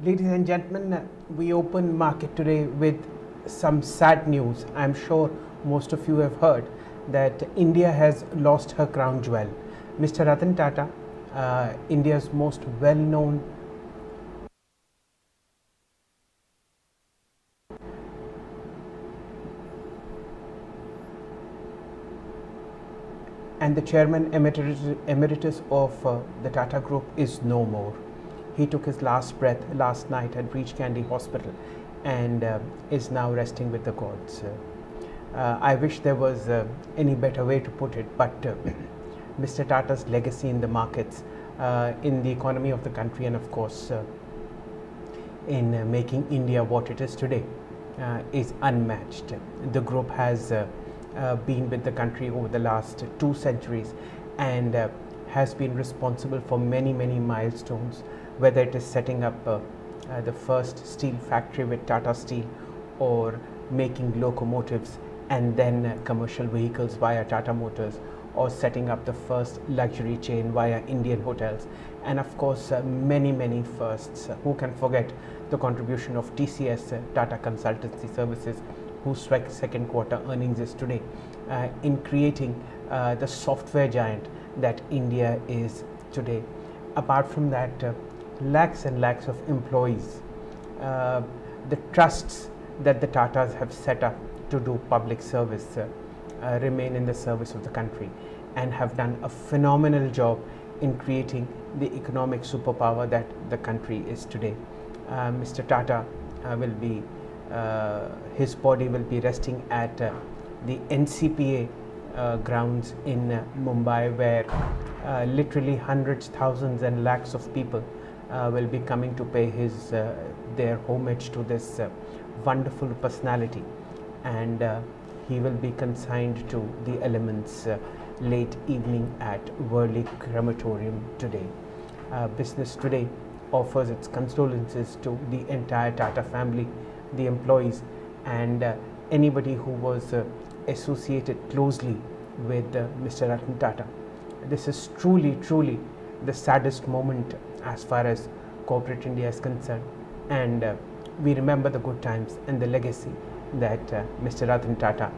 Ladies and gentlemen, we open market today with some sad news. I'm sure most of you have heard that India has lost her crown jewel. Mr. Ratan Tata, India's most well-known and the chairman emeritus of the Tata Group is no more. He took his last breath last night at Breach Candy Hospital and is now resting with the gods. I wish there was any better way to put it, but Mr. Tata's legacy in the markets, in the economy of the country, and of course in making India what it is today is unmatched. The group has been with the country over the last 2 centuries and has been responsible for many milestones, whether it is setting up the first steel factory with Tata Steel, or making locomotives and then commercial vehicles via Tata Motors, or setting up the first luxury chain via Indian Hotels, and of course many firsts. Who can forget the contribution of TCS, Tata Consultancy Services, whose second quarter earnings is today, in creating the software giant that India is today. Apart from that, lakhs and lakhs of employees, the trusts that the Tatas have set up to do public service remain in the service of the country and have done a phenomenal job in creating the economic superpower that the country is today. Mr. Tata will be his body will be resting at the NCPA grounds in Mumbai, where literally hundreds, thousands and lakhs of people will be coming to pay their homage to this wonderful personality, and he will be consigned to the elements late evening at Worli Crematorium today. Business Today offers its condolences to the entire Tata family, the employees, and anybody who was associated closely with Mr. Ratan Tata. This is truly the saddest moment as far as corporate India is concerned, and we remember the good times and the legacy that Mr. Ratan Tata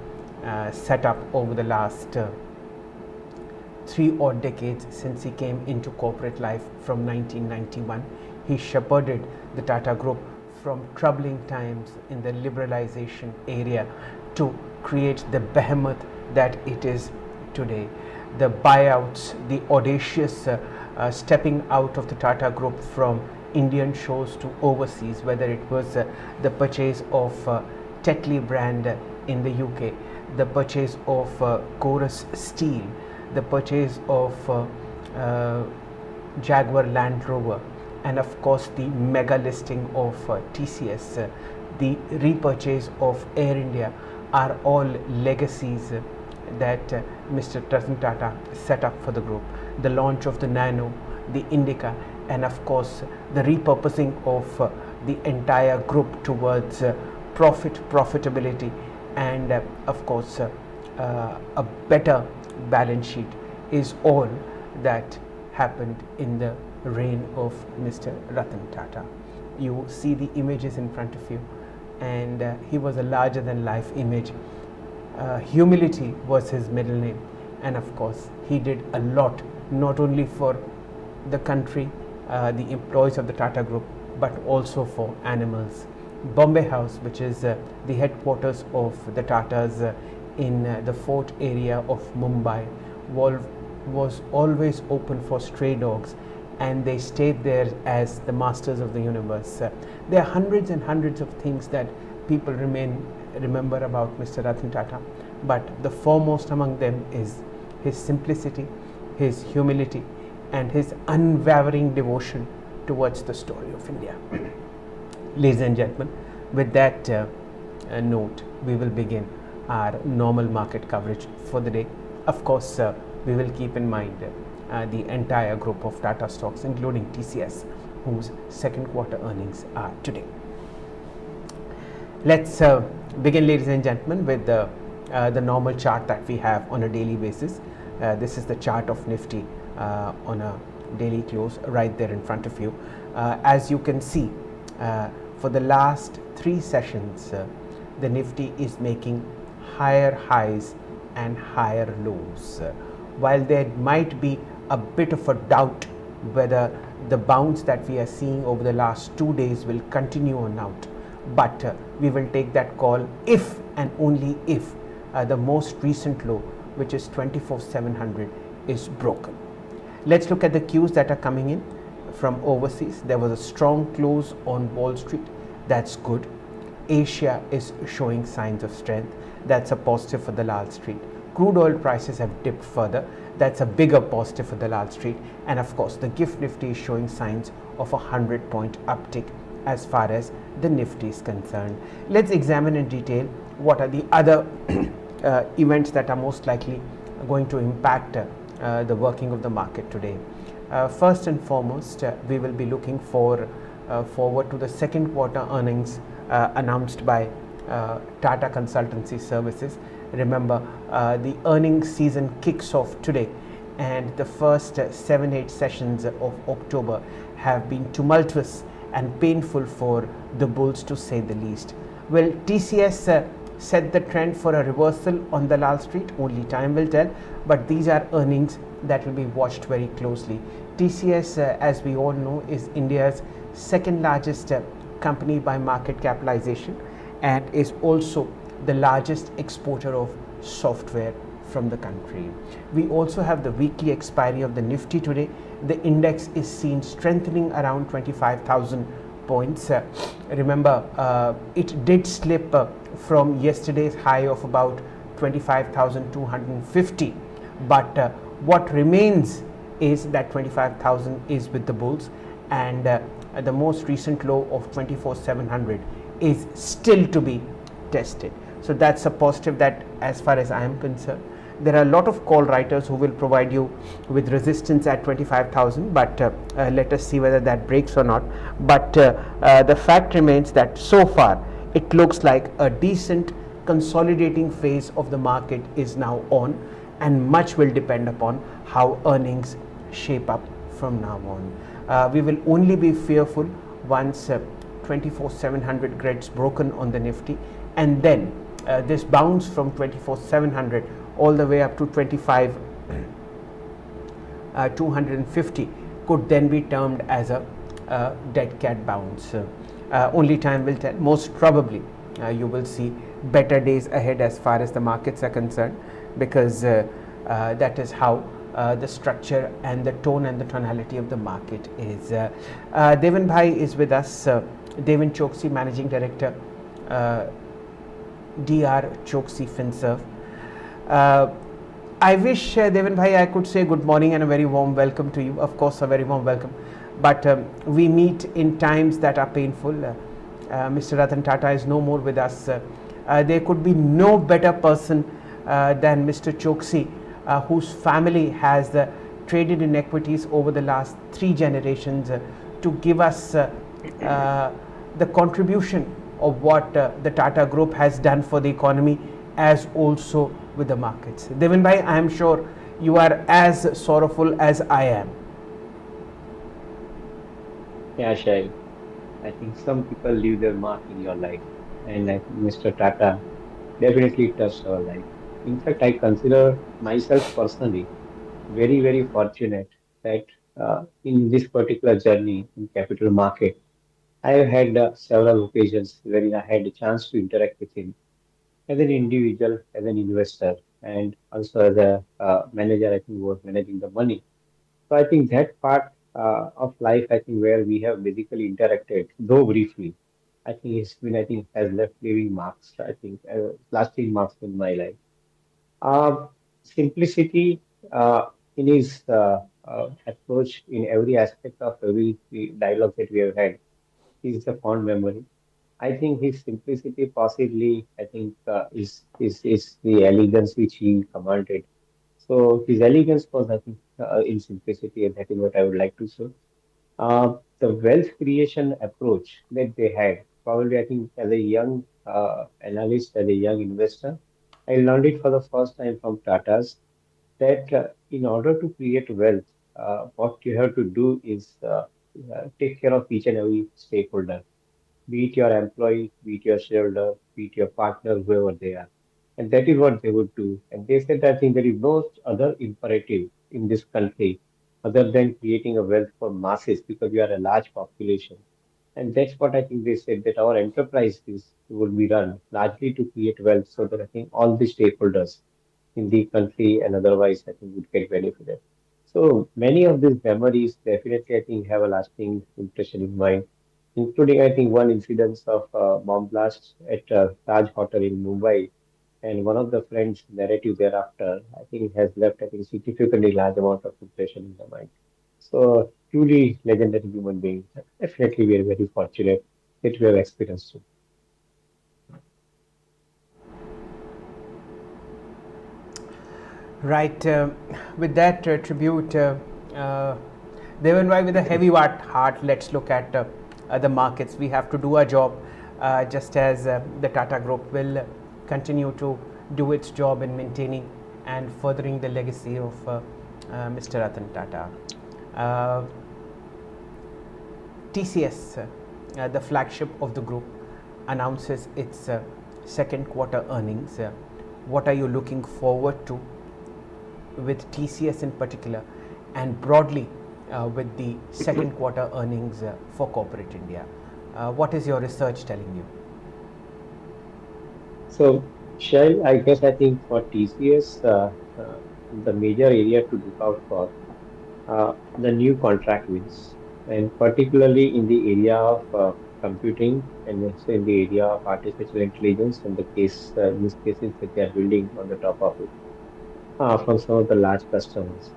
set up over the last 3 odd decades since he came into corporate life from 1991. He shepherded the Tata Group from troubling times in the liberalization area to create the behemoth that it is today. The buyouts, the audacious stepping out of the Tata Group from Indian shores to overseas, whether it was the purchase of Tetley brand in the UK, the purchase of Chorus Steel, the purchase of Jaguar Land Rover, and of course the mega listing of TCS, the repurchase of Air India, are all legacies that Mr. Ratan Tata set up for the group. The launch of the Nano, the Indica, and of course the repurposing of the entire group towards profitability, and of course a better balance sheet is all that happened in the reign of Mr. Ratan Tata. You see the images in front of you, and he was a larger than life image. Humility was his middle name, and of course he did a lot, not only for the country, the employees of the Tata Group, but also for animals. Bombay House, which is the headquarters of the Tatas in the Fort area of Mumbai, was always open for stray dogs, and they stayed there as the masters of the universe. There are hundreds and hundreds of things that people remember about Mr. Ratan Tata, but the foremost among them is his simplicity, his humility, and his unwavering devotion towards the story of India. Ladies and gentlemen, with that note, we will begin our normal market coverage for the day. Of course, we will keep in mind the entire group of Tata stocks, including TCS, whose second quarter earnings are today. Let's begin, ladies and gentlemen, with the normal chart that we have on a daily basis. This is the chart of Nifty on a daily close right there in front of you. As you can see, Uh, for the last three sessions, the Nifty is making higher highs and higher lows. While there might be a bit of a doubt whether the bounce that we are seeing over the last 2 days will continue or not, but we will take that call if and only if the most recent low, which is 24,700, is broken. Let's look at the cues that are coming in from overseas. There was a strong close on Wall Street. That's good. Asia is showing signs of strength. That's a positive for the Lal Street. Crude oil prices have dipped further. That's a bigger positive for the Lal Street. And of course, the GIFT Nifty is showing signs of a 100-point uptick as far as the Nifty is concerned. Let's examine in detail what are the other events that are most likely going to impact the working of the market today. First and foremost, we will be looking forward to the second quarter earnings announced by Tata Consultancy Services. Remember, the earnings season kicks off today, and the first 7-8 sessions of October have been tumultuous and painful for the bulls, to say the least. Will TCS set the trend for a reversal on the Lal Street? Only time will tell, but these are earnings that will be watched very closely. TCS, as we all know, is India's second largest company by market capitalization and is also the largest exporter of software from the country. We also have the weekly expiry of the Nifty today. The index is seen strengthening around 25,000 points. Remember, it did slip from yesterday's high of about 25,250, but what remains is that 25,000 is with the bulls, and the most recent low of 24,700 is still to be tested. So that's a positive, that as far as I am concerned. There are a lot of call writers who will provide you with resistance at 25,000, but let us see whether that breaks or not. But the fact remains that so far it looks like a decent consolidating phase of the market is now on, and much will depend upon how earnings shape up from now on. We will only be fearful once 24,700 gets broken on the Nifty, and then this bounce from 24,700 all the way up to 25,250 could then be termed as a dead cat bounce. Only time will tell. Most probably you will see better days ahead as far as the markets are concerned, because that is how the structure and the tone and the tonality of the market is. Devan Bhai is with us. Devin Choksi, Managing Director, DR Choksi FinServ. I wish, Devan Bhai, I could say good morning and a very warm welcome to you. Of course, a very warm welcome. But we meet in times that are painful. Mr. Ratan Tata is no more with us. There could be no better person than Mr. Choksi, whose family has traded in equities over the last 3 generations, to give us the contribution of what the Tata Group has done for the economy, as also with the markets. Devin Bhai, I am sure you are as sorrowful as I am. Yeah, Shail. I think some people leave their mark in your life, and I think Mr. Tata definitely touched our life. In fact, I consider myself personally very fortunate that in this particular journey in capital market, I have had several occasions wherein I had a chance to interact with him as an individual, as an investor, and also as a manager. I think who was managing the money. So I think that part of life, I think where we have basically interacted, though briefly, I think it's been, I think, has left leaving marks. I think lasting marks in my life. Simplicity in his approach in every aspect of every dialogue that we have had is a fond memory. I think his simplicity possibly, I think, is the elegance which he commanded. So his elegance was, I think, in simplicity, and that is what I would like to say. The wealth creation approach that they had, probably, I think, as a young analyst, as a young investor, I learned it for the first time from Tata's that in order to create wealth, what you have to do is take care of each and every stakeholder. be it your employee, be it your shareholder, be it your partner, whoever they are. And that is what they would do. And they said, I think there is no other imperative in this country other than creating a wealth for masses because we are a large population. And that's what I think they said that our enterprise is will be run largely to create wealth so that I think all the stakeholders in the country and otherwise I think would get benefited. So many of these memories definitely I think have a lasting impression in mind, including I think one incident of bomb blast at Taj Hotel in Mumbai, and one of the friends' narrative thereafter I think has left I think significantly large amount of impression in the mind. So truly legendary human being. Definitely we are very fortunate that we have experienced it. Right. With that tribute, uh, Devan Bhai, with a heavy heart, let's look at the markets. We have to do our job, just as the Tata Group will continue to do its job in maintaining and furthering the legacy of Mr. Ratan Tata. Uh, TCS, the flagship of the group, announces its second quarter earnings. What are you looking forward to with TCS in particular, and broadly with the second quarter earnings for corporate India? What is your research telling you? So Shail, I guess I think for TCS, the major area to look out for the new contract wins, and particularly in the area of computing and also in the area of artificial intelligence and the use cases that they are building on the top of it from some of the large customers.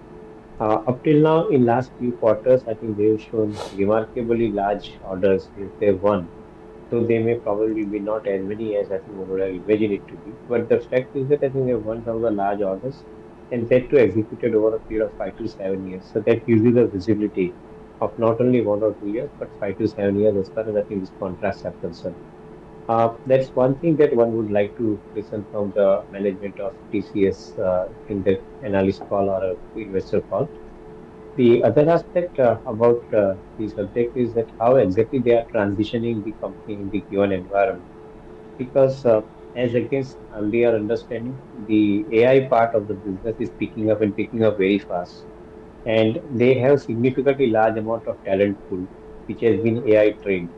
Up till now, in last few quarters, I think they've shown remarkably large orders which they've won. So they may probably be not as many as I think one would have imagined it to be. But the fact is that I think they've won some of the large orders and that too executed over a period of 5 to 7 years. So that gives you the visibility of not only 1 or 2 years, but 5 to 7 years as far as I think these contracts are concerned. That's one thing that one would like to listen from the management of TCS in the analyst call or a investor call. The other aspect about the subject is that how exactly they are transitioning the company in the given environment. Because as against earlier understanding, the AI part of the business is picking up and picking up very fast, and they have significantly large amount of talent pool which has been AI trained.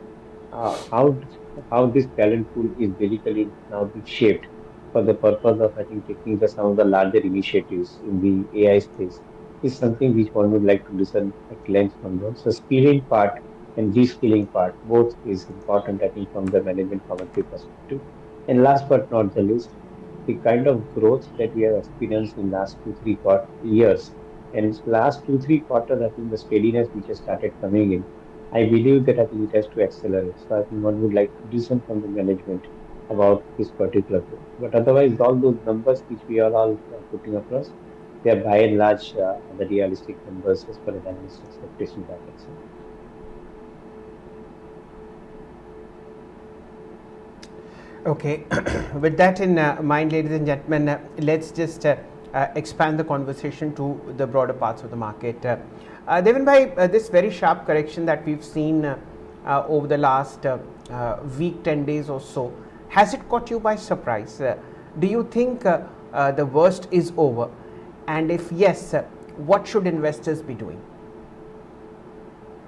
How this talent pool is basically now being shaped for the purpose of I think taking some of the larger initiatives in the AI space is something which one would like to listen at length from them. So skilling part and reskilling part both is important I think from the management commentary perspective. And last but not the least, the kind of growth that we have experienced in last 2 3 years and last 2 3 quarters, I think the steadiness which has started coming in, I believe that I think it has to accelerate. So I think one would like to listen from the management about this particular growth. But otherwise, all those numbers which we are all putting across, they are by and large the realistic numbers as far as analyst expectations are concerned. Okay, with that in mind, ladies and gentlemen, let's just expand the conversation to the broader parts of the market. Devin bhai, this very sharp correction that we've seen over the last week, 10 days or so, has it caught you by surprise? Do you think the worst is over? And if yes, what should investors be doing?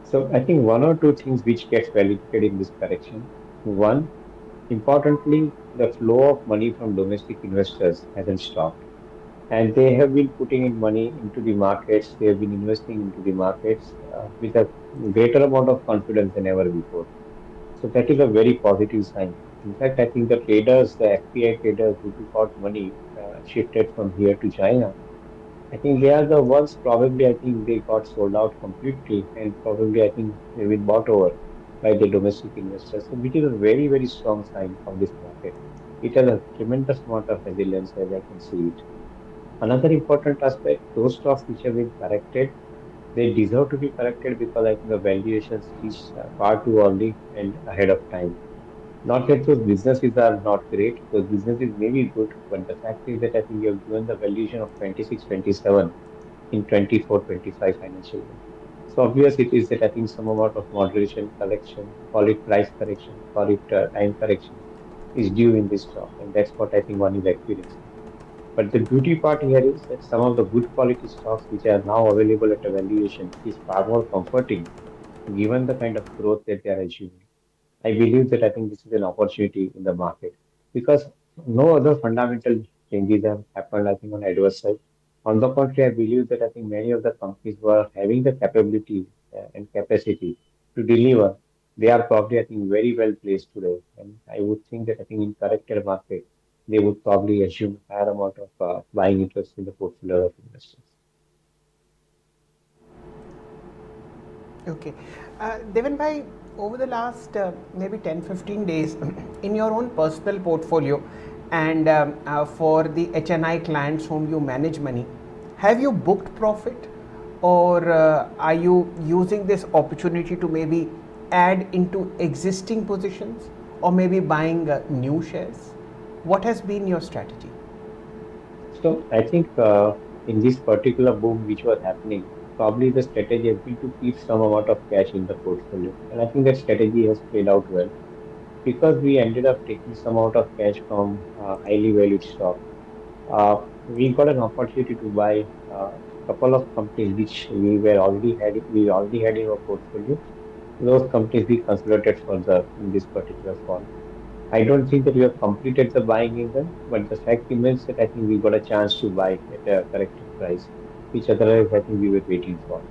So I think one or two things which gets validated in this correction. One, importantly, the flow of money from domestic investors hasn't stopped, and they have been putting in money into the markets. They have been investing into the markets with a greater amount of confidence than ever before. So that is a very positive sign. In fact, I think the traders, the FPI traders who took out money, shifted from here to China. I think they are the ones probably I think they got sold out completely, and probably I think they've been bought over by the domestic investors, so which is a very, very strong sign of this market. It has a tremendous amount of resilience as I can see it. Another important aspect, those stocks which have been corrected, they deserve to be corrected because I think the valuations reached far too early and ahead of time. Not that those businesses are not great, those businesses may be good, but the fact is that I think you have given the valuation of 26, 27 in 24, 25 financial year. So obvious it is that I think some amount of moderation, correction, call it price correction, call it time correction, is due in this stock, and that's what I think one is experiencing. But the beauty part here is that some of the good quality stocks which are now available at a valuation which is far more comforting given the kind of growth that they are achieving. I believe that I think this is an opportunity in the market because no other fundamental changes have happened, I think, on adverse side. On the contrary, I believe that I think many of the companies who are having the capability and capacity to deliver, they are probably, I think, very well placed today. And I would think that I think in corrected market, they would probably assume higher amount of buying interest in the portfolio of investors. Okay. Devan bhai, over the last maybe 10-15 days, in your own personal portfolio and for the HNI clients whom you manage money, have you booked profit or are you using this opportunity to maybe add into existing positions or maybe buying new shares? What has been your strategy? So I think in this particular boom which was happening, probably the strategy has been to keep some amount of cash in the portfolio. And I think that strategy has played out well because we ended up taking some amount of cash from highly valued stock. We got an opportunity to buy a couple of companies which we already had in our portfolio. Those companies we consolidated further in this particular fall. I don't think that we have completed the buying in them, but the fact remains that I think we got a chance to buy at a corrected price, which otherwise I think we were waiting for.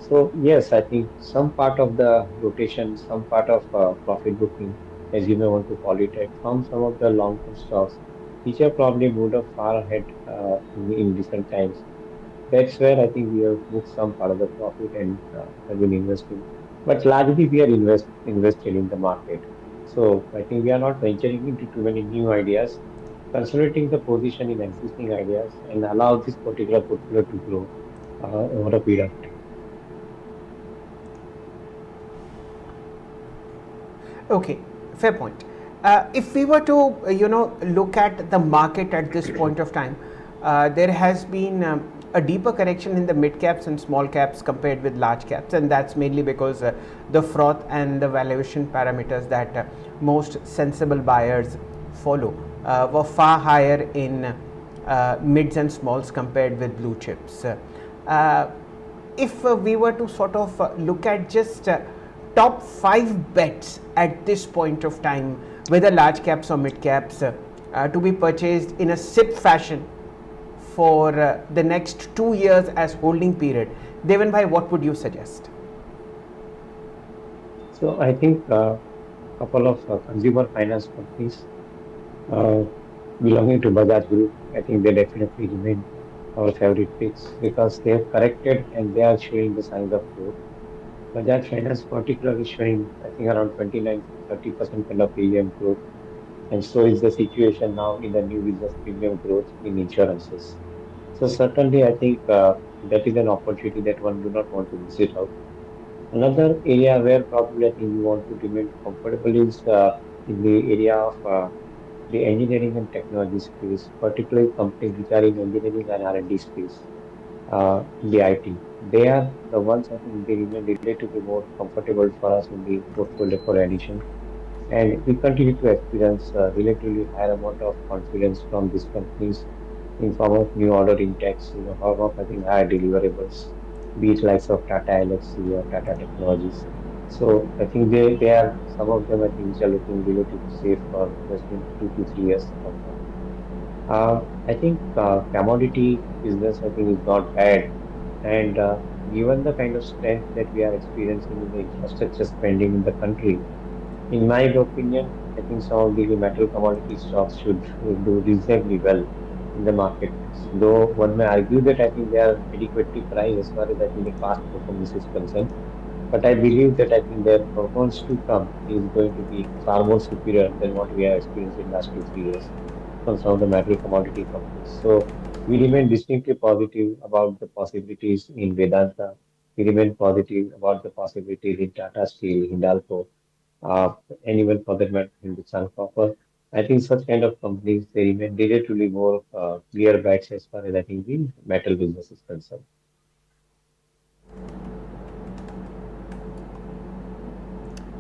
So yes, I think some part of the rotation, some part of profit booking, as you may want to call it, from some of the long-term stocks, which have probably moved up far ahead in recent times. That's where I think we have booked some part of the profit and have been investing. But largely we are invested in the market. So I think we are not venturing into too many new ideas, consolidating the position in existing ideas and allow this particular portfolio to grow over a period of time. Okay, fair point. If we were to, look at the market at this point of time, there has been a deeper correction in the mid caps and small caps compared with large caps, and that's mainly because the froth and the valuation parameters that most sensible buyers follow were far higher in mids and smalls compared with blue chips. If we were to sort of look at just top 5 bets at this point of time, whether large caps or mid caps, to be purchased in a SIP fashion for the next 2 years as holding period, Devan bhai, what would you suggest? So I think a couple of consumer finance companies uh, belonging to Bajaj Group, I think they definitely remain our favorite picks because they have corrected and they are showing the signs of growth. Bajaj Finance particularly showing, I think, around 29 to 30% kind of AUM growth. And so is the situation now in the new business premium growth in insurances. So certainly, I think that is an opportunity that one do not want to miss it out. Another area where probably I think we want to remain comfortable is in the area of the engineering and technology space, particularly companies which are in engineering and R&D space, in the IT. They are the ones I think they remain relatively more comfortable for us in the portfolio for addition. And we continue to experience relatively higher amount of confidence from these companies in form of new order intakes, form of I think higher deliverables, be it likes of Tata Elxsi or Tata Technologies. So I think they are some of them I think which are looking relatively safe for investment 2 to 3 years from now. I think commodity business I think is not bad, and given the kind of strength that we are experiencing in the infrastructure spending in the country, in my opinion, I think some of the metal commodity stocks should do reasonably well in the marketplace. Though one may argue that I think they are adequately priced as far as I think the past performance is concerned. But I believe that I think their performance to come is going to be far more superior than what we have experienced in last 2 3 years from some of the metal commodity companies. So we remain distinctly positive about the possibilities in Vedanta. We remain positive about the possibilities in Tata Steel, Hindalco, uh, and even for that matter, Hindustan Copper. I think such kind of companies they remain relatively more clear bets as far as I think the metal business is concerned.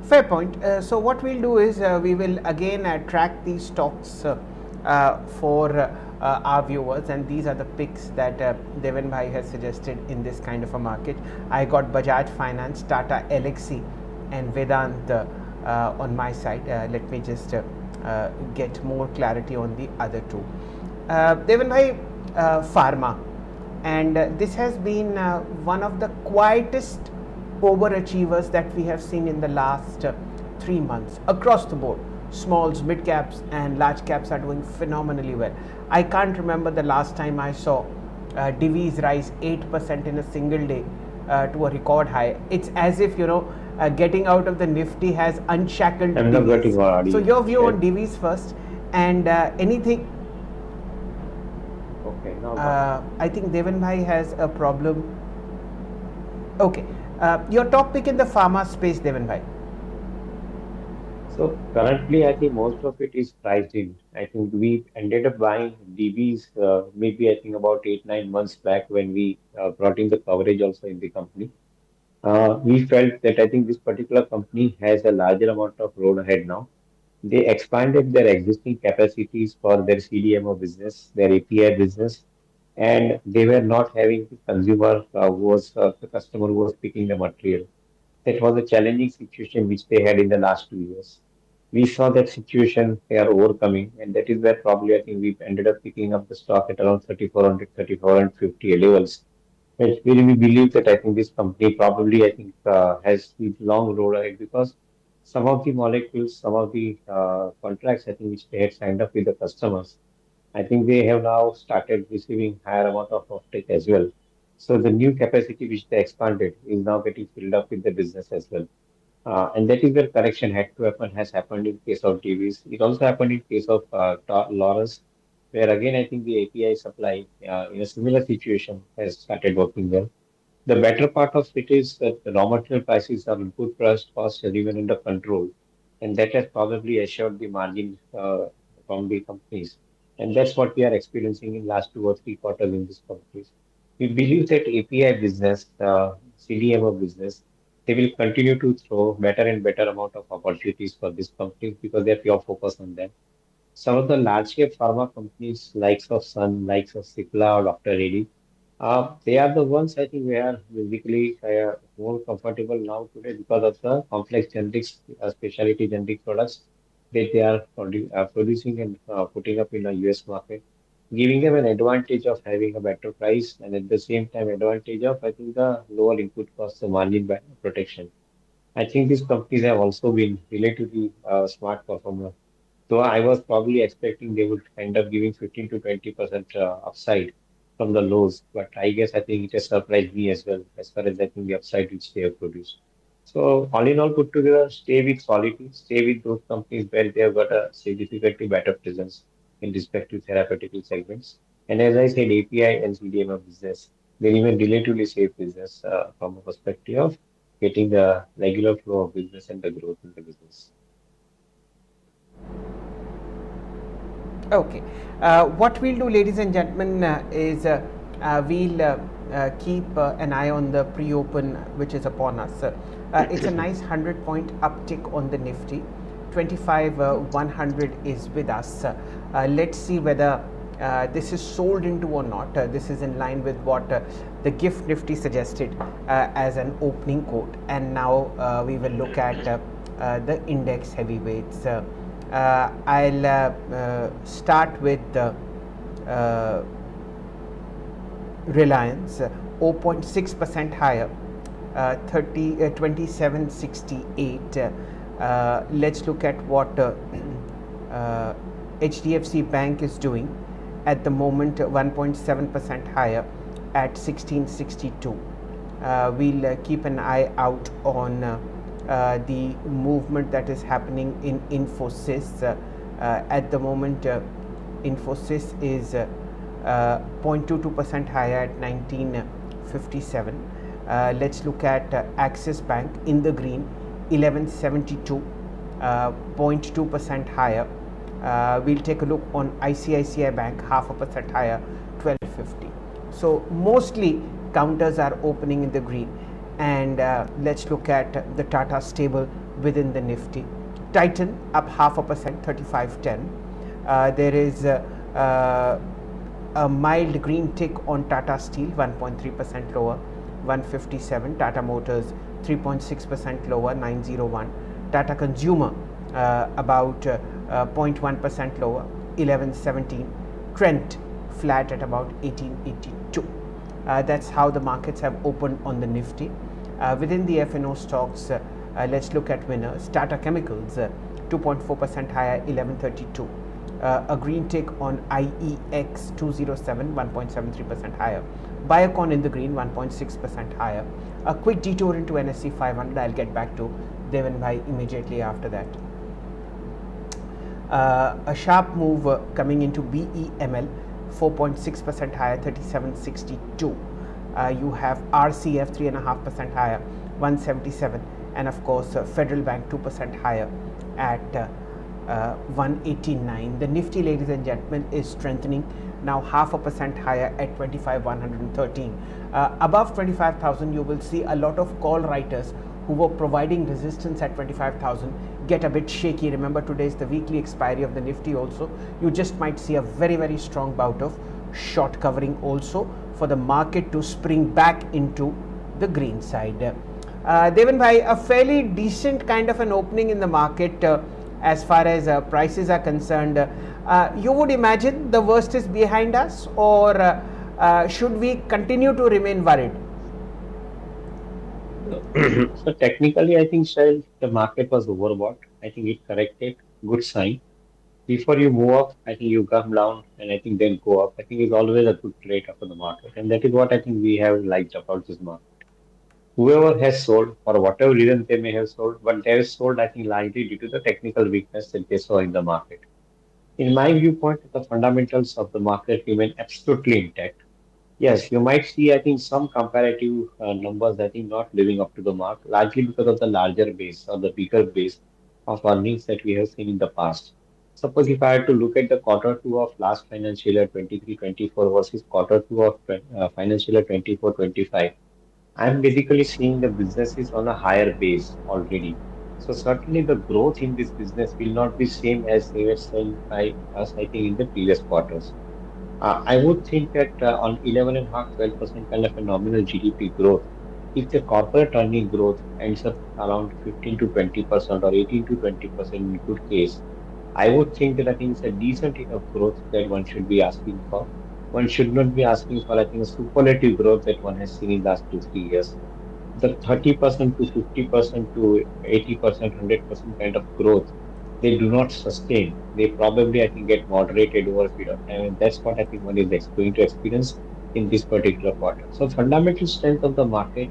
Fair point. So what we'll do is we will again track these stocks for our viewers, and these are the picks that Devin Bhai has suggested in this kind of a market. I got Bajaj Finance, Tata Elxsi, and Vedant on my side. Let me just get more clarity on the other two. Devin Bhai, Pharma, and this has been one of the quietest overachievers that we have seen in the last 3 months across the board. Smalls, mid caps, and large caps are doing phenomenally well. I can't remember the last time I saw divvies rise 8% in a single day to a record high. It's as if getting out of the Nifty has unshackled I'm not divvies. getting audio. So your view on divvies first, and anything. Okay, now I think Devin Bhai has a problem. Okay, your top pick in the pharma space, Devin Bhai. so currently, I think most of it is priced in. I think we ended up buying DBs maybe I think about 8, 9 months back when we brought in the coverage also in the company. We felt that I think this particular company has a larger amount of road ahead now. They expanded their existing capacities for their CDMO business, their API business, and they were not having the consumer who was the customer who was picking the material. That was a challenging situation which they had in the last 2 years. We saw that situation they are overcoming, and that is where probably I think we ended up picking up the stock at around 3400, 3450 levels. Which really we believe that I think this company probably I think has the long road ahead because some of the molecules, some of the contracts I think which they had signed up with the customers, I think they have now started receiving higher amount of offtake as well. So the new capacity which they expanded is now getting filled up with the business as well. And that is where correction had to happen, has happened in case of TVs. It also happened in case of Laurus, where again I think the API supply in a similar situation has started working well. The better part of it is that the raw material prices or input costs are even under control, and that has probably assured the margin from the companies. And that's what we are experiencing in last 2 or 3 quarters in these companies. We believe that API business, CDMO business, they will continue to throw better and better amount of opportunities for these companies because they are pure focus on them. Some of the large cap pharma companies, likes of Sun, likes of Cipla or Dr. Reddy, they are the ones I think we are basically more comfortable now today because of the complex generics, specialty generic products that they are producing and putting up in the US market, giving them an advantage of having a better price and at the same time advantage of I think the lower input costs, the margin protection. I think these companies have also been relatively smart performers. So I was probably expecting they would end up giving 15 to 20% upside from the lows, but I guess I think it has surprised me as well as far as I think the upside which they have produced. So all in all, put together, stay with quality, stay with those companies where they have got a significantly better presence in respective therapeutical segments. And as I said, API and CDMO business, they're even relatively safe business from a perspective of getting the regular flow of business and the growth in the business. Okay. What we'll do, ladies and gentlemen, is we'll keep an eye on the pre-open which is upon us. It's a nice 100-point uptick on the Nifty. 25,100 is with us. Let's see whether this is sold into or not. This is in line with what the GIFT Nifty suggested as an opening quote. And now we will look at the index heavyweights. I'll start with Reliance, 0.6% higher, 2768. Let's look at what HDFC Bank is doing at the moment, 1.7% higher at 1662. We'll keep an eye out on the movement that is happening in Infosys. At the moment, Infosys is 0.22% higher at 1957. Let's look at Axis Bank in the green, 1172, 0.2% higher. We'll take a look on ICICI Bank, 0.5% higher, 1250. So mostly counters are opening in the green. And let's look at the Tata stable, within the Nifty. Titan up 0.5%, 35.10. There is a mild green tick on Tata Steel, 1.3% lower, 157. Tata Motors 3.6% lower, 901. Tata Consumer about 0.1% lower, 1117. Trent flat at about 1882. That's how the markets have opened on the Nifty. Within the F&O stocks, let's look at winners. Tata Chemicals 2.4% higher, 1132. A green tick on IEX 207, 1.73% higher. Biocon in the green, 1.6% higher. A quick detour into NSE 500. I'll get back to Devan Bhai immediately after that. A sharp move coming into BEML, 4.6% higher, 3762. You have RCF 3.5% higher, 177. And of course, Federal Bank 2% higher at 189. The Nifty, ladies and gentlemen, is strengthening now 0.5% higher at 25,113. Above 25,000, you will see a lot of call writers who were providing resistance at 25,000 get a bit shaky. Remember, today is the weekly expiry of the Nifty also. You just might see a very, very strong bout of short covering also for the market to spring back into the green side. Devan Bhai, a fairly decent kind of an opening in the market as far as prices are concerned. You would imagine the worst is behind us, or should we continue to remain worried? So technically, I think, Shail, the market was overbought. I think it corrected. Good sign. Before you move up, I think you come down and I think then go up. I think it's always a good trade for the market. And that is what I think we have liked about this market. Whoever has sold, for whatever reason they may have sold, but they have sold, I think, largely due to the technical weakness that they saw in the market. In my viewpoint, the fundamentals of the market remain absolutely intact. Yes, you might see, I think, some comparative numbers, I think, not living up to the mark, largely because of the larger base or the bigger base of earnings that we have seen in the past. Suppose if I had to look at the quarter two of last financial year 23-24 versus quarter two of financial year 24-25, I'm basically seeing the businesses on a higher base already. So certainly the growth in this business will not be same as they were seen by us, I think, in the previous quarters. I would think that on 11.5, 12% kind of a nominal GDP growth, if the corporate earning growth ends up around 15 to 20% or 18 to 20% in good case, I would think that I think it's a decent enough growth that one should be asking for. One should not be asking for, I think, a superlative growth that one has seen in the last 2, 3 years. The 30% to 50% to 80%, 100% kind of growth, they do not sustain. They probably, I think, get moderated over a period of time. And that's what I think one is going to experience in this particular quarter. So fundamental strength of the market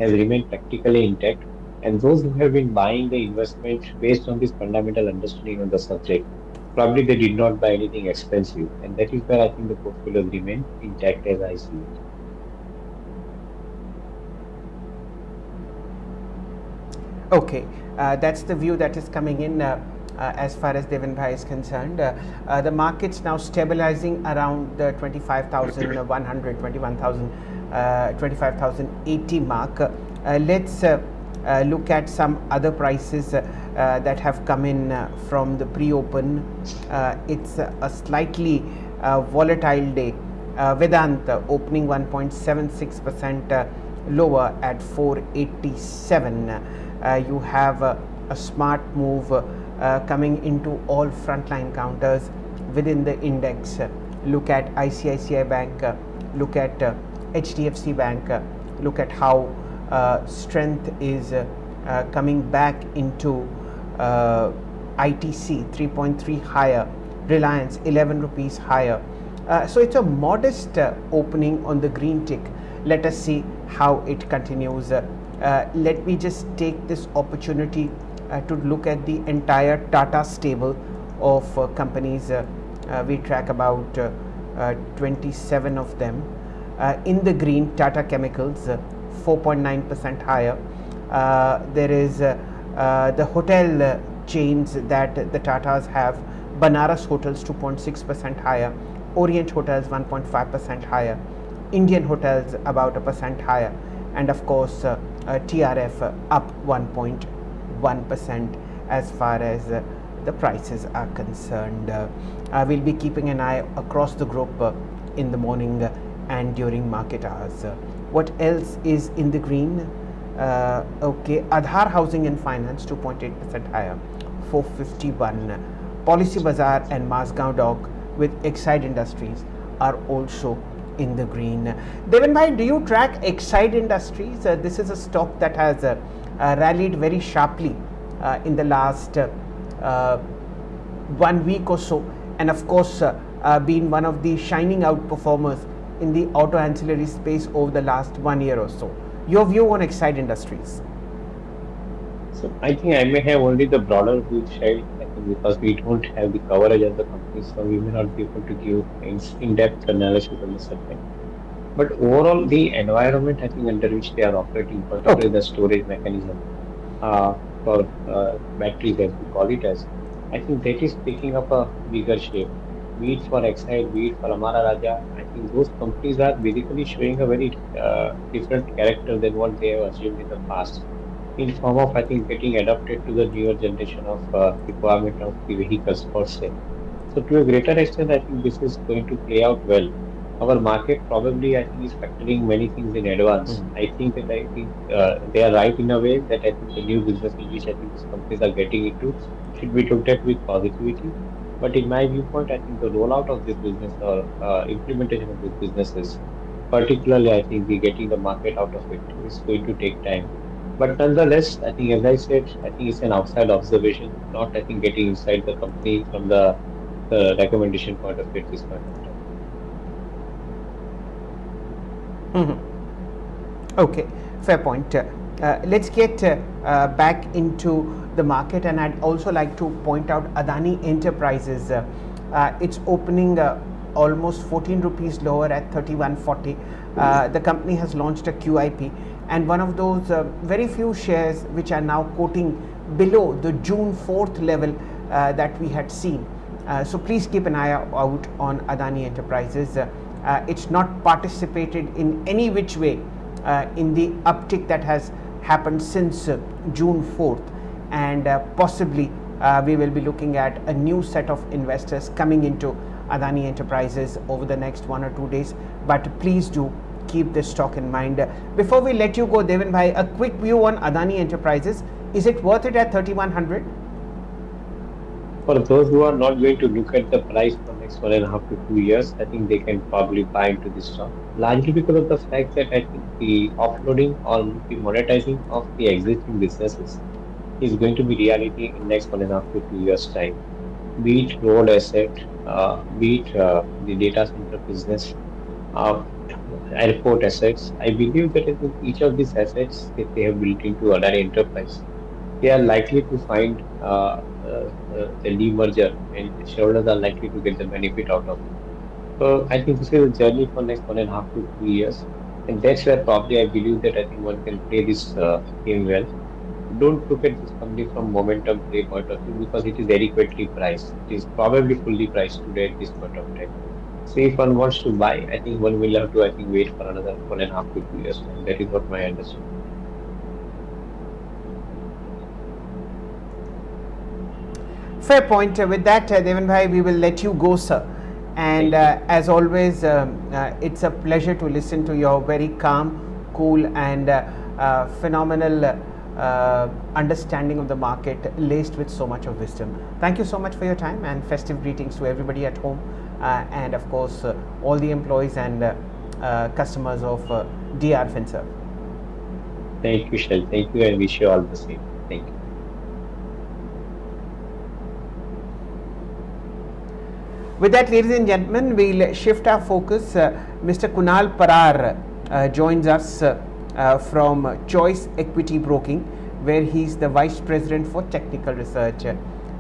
has remained practically intact. And those who have been buying the investment based on this fundamental understanding on the subject, probably they did not buy anything expensive. And that is where I think the portfolios remain intact as I see it. Okay, that's the view that is coming in as far as Devan Bhai is concerned. The market's now stabilizing around the 25,100, 21,000, 25,080 mark. Let's look at some other prices that have come in from the pre-open. It's a slightly volatile day. Vedanta opening 1.76% lower at 487. You have a smart move coming into all frontline counters within the index. Look at ICICI Bank, look at HDFC Bank, look at how strength is coming back into ITC 3.3 higher, Reliance 11 rupees higher. So it's a modest opening on the green tick. Let us see how it continues. Let me just take this opportunity to look at the entire Tata stable of companies. We track about 27 of them. In the green, Tata Chemicals 4.9% higher. There is the hotel chains that the Tatas have. Banaras Hotels 2.6% higher. Orient Hotels 1.5% higher. Indian Hotels about 1% higher. And of course TRF up 1.1%. 1% as far as the prices are concerned. We'll be keeping an eye across the group in the morning and during market hours. What else is in the green? Okay, Aadhar Housing and Finance 2.8% higher, 451. Policy Bazaar and Mazgaon Dock with Exide Industries are also in the green. Devan bhai, do you track Exide Industries? This is a stock that has rallied very sharply in the last 1 week or so, and of course been one of the shining out performers in the auto ancillary space over the last 1 year or so. Your view on Exide Industries? So I think I may have only the broader view, Shail, I think because we don't have the coverage of the company, so we may not be able to give in-depth analysis on the subject. But overall, the environment, I think, under which they are operating, particularly Okay. the storage mechanism for batteries, as we call it as, I think that is taking up a bigger shape. Be it for Exide, be it for Amara Raja, I think those companies are basically showing a very different character than what they have assumed in the past, in form of, I think, getting adapted to the newer generation of requirement of the vehicles per se. So to a greater extent, I think this is going to play out well. Our market probably, I think, is factoring many things in advance. I think they are right in a way that I think the new business in which I think these companies are getting into should be looked at with positivity. But in my viewpoint, I think the rollout of this business or implementation of these businesses, particularly, I think the getting the market out of it is going to take time. But nonetheless, I think, as I said, I think it's an outside observation, not, I think, getting inside the company from the recommendation point of view at this point of time. Okay, fair point. Let's get back into the market, and I'd also like to point out Adani Enterprises. It's opening almost 14 rupees lower at 31.40. The company has launched a QIP, and one of those very few shares which are now quoting below the June 4th level that we had seen. So please keep an eye out on Adani Enterprises. It's not participated in any which way in the uptick that has happened since June 4th, and possibly we will be looking at a new set of investors coming into Adani Enterprises over the next 1 or 2 days. But please do keep this stock in mind. Before we let you go, Devan bhai, a quick view on Adani Enterprises. Is it worth it at 3100? For those who are not going to look at the price for next 1.5 to 2 years, I think they can probably buy into this stock, largely because of the fact that I think the offloading or the monetizing of the existing businesses is going to be reality in next 1.5 to 2 years time. Be it road asset, be it the data center business, uh, airport assets. I believe that I think each of these assets that they have built into Adani Enterprise, they are likely to find the demerger, and shareholders are likely to get the benefit out of it. So I think this is a journey for next 1.5 to 2 years, and that's where probably I believe that I think one can play this game well. Don't look at this company from momentum play point of view because it is adequately priced. It is probably fully priced today at this point of time. So if one wants to buy, I think one will have to, I think, wait for another 1.5 to 2 years time. That is what my understanding. Fair point. With that, Devan bhai, we will let you go, sir. And Thank you. as always, it's a pleasure to listen to your very calm, cool, and phenomenal understanding of the market, laced with so much of wisdom. Thank you so much for your time, and festive greetings to everybody at home, and of course, all the employees and customers of DR FinServ. Thank you, Shell. Thank you, and wish you all the same. Thank you. With that, ladies and gentlemen, we'll shift our focus. Mr. Kunal Parar joins us from Choice Equity Broking, where he's the Vice President for Technical Research.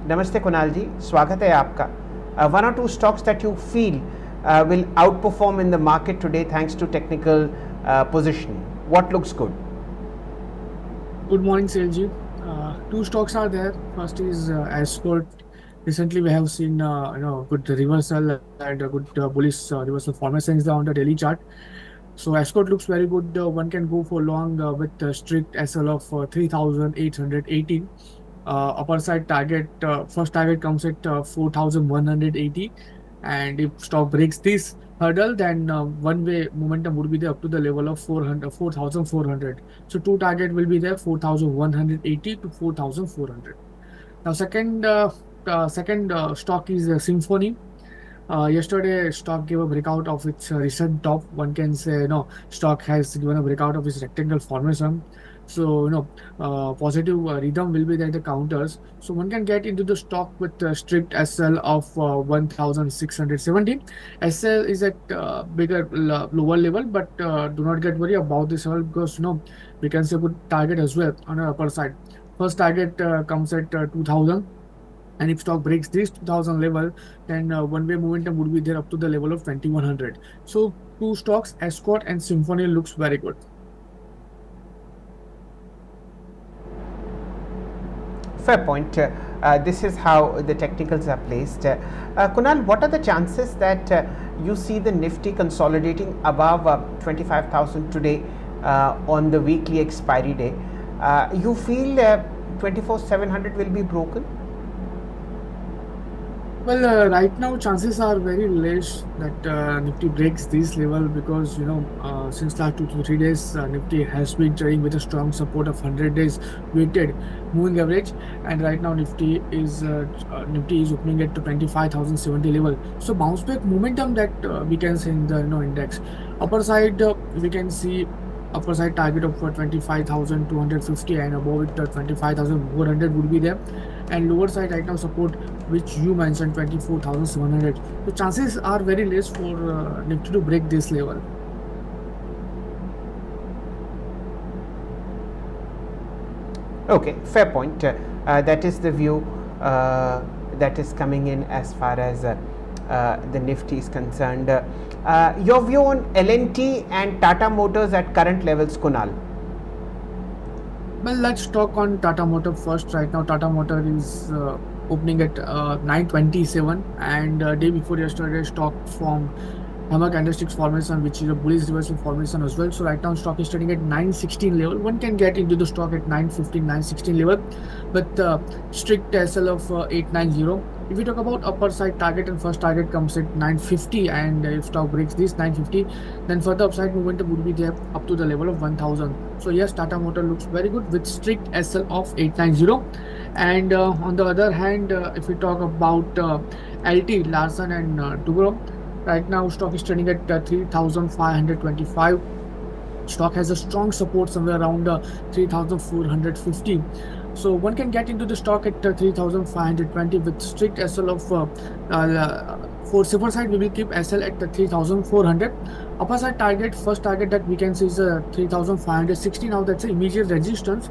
Namaste Kunal ji, स्वागत है आपका. One or two stocks that you feel will outperform in the market today thanks to technical positioning. What looks good? Good morning, Selji. Two stocks are there. First is Ascot. Recently, we have seen good reversal and a good bullish reversal formation on the daily chart. So escort looks very good. One can go for long with strict SL of 3,818. Upper side target, first target comes at 4,180, and if stock breaks this hurdle, then one way momentum would be there up to the level of 4,400. So two target will be there, 4,180 to 4,400. Now second stock is Symphony. Yesterday, stock gave a breakout of its recent top. One can say, stock has given a breakout of its rectangle formation. So, positive rhythm will be there, the counters. So, one can get into the stock with strict SL of 1,670. SL is at bigger, lower level, but do not get worried about this level because, we can say good target as well on our upper side. First target comes at 2,000, and if stock breaks this 2000 level, then one way momentum would be there up to the level of 2100. So two stocks, Escort and Symphony, looks very good. Fair point. This is how the technicals are placed. Kunal, what are the chances that you see the Nifty consolidating above 25,000 today on the weekly expiry day? You feel 24,700 will be broken? Well, right now chances are very less that Nifty breaks this level because since last 2 to 3 days, Nifty has been trading with a strong support of 100 days weighted moving average, and right now Nifty is opening at 25,070 level. So bounce back momentum that we can see in the index. Upper side we can see upper side target of 25,250, and above it 25,400 would be there, and lower side right now support which you mentioned 24,700. So chances are very less for Nifty to break this level. Okay, fair point. That is the view that is coming in as far as the Nifty is concerned. Your view on L&T and Tata Motors at current levels, Kunal? Well, let's talk on Tata Motor first. Right now, Tata Motor is opening at 927, and day before yesterday, stock from Pharma candlesticks formation, which is a bullish reversal formation as well. So right now, stock is trading at 916 level. One can get into the stock at 915, 916 level, with strict SL of 890. If we talk about upper side target, and first target comes at 950, and if stock breaks this 950, then further upside momentum would be there up to the level of 1000. So yes, Tata Motor looks very good with strict SL of 890. And on the other hand, if we talk about LT, Larsen and Tugro, right now stock is trading at 3,525. Stock has a strong support somewhere around 3,450. So one can get into the stock at 3,520 with strict SL of for silver side we will keep SL at 3,400. Upper side target, first target that we can see is 3,560. Now that's an immediate resistance.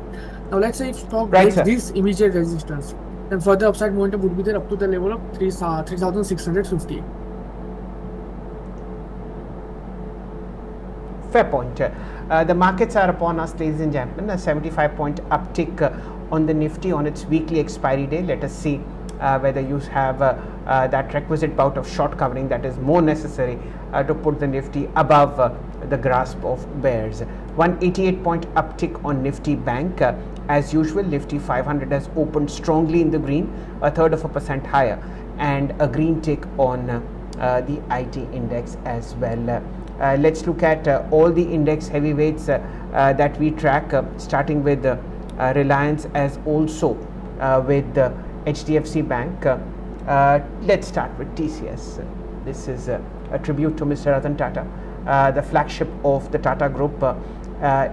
Now let's say if stock breaks this immediate resistance, then further upside momentum would be there up to the level of 3,650. Fair point. The markets are upon us, ladies and gentlemen. A 75-point uptick on the Nifty on its weekly expiry day. Let us see whether you have that requisite bout of short covering that is more necessary to put the Nifty above the grasp of bears. 188-point uptick on Nifty Bank. As usual, Nifty 500 has opened strongly in the green, 0.33% higher, and a green tick on the IT index as well. Let's look at all the index heavyweights that we track, starting with Reliance, as also with HDFC Bank. Let's start with TCS. This is a tribute to Mr. Ratan Tata. The flagship of the Tata Group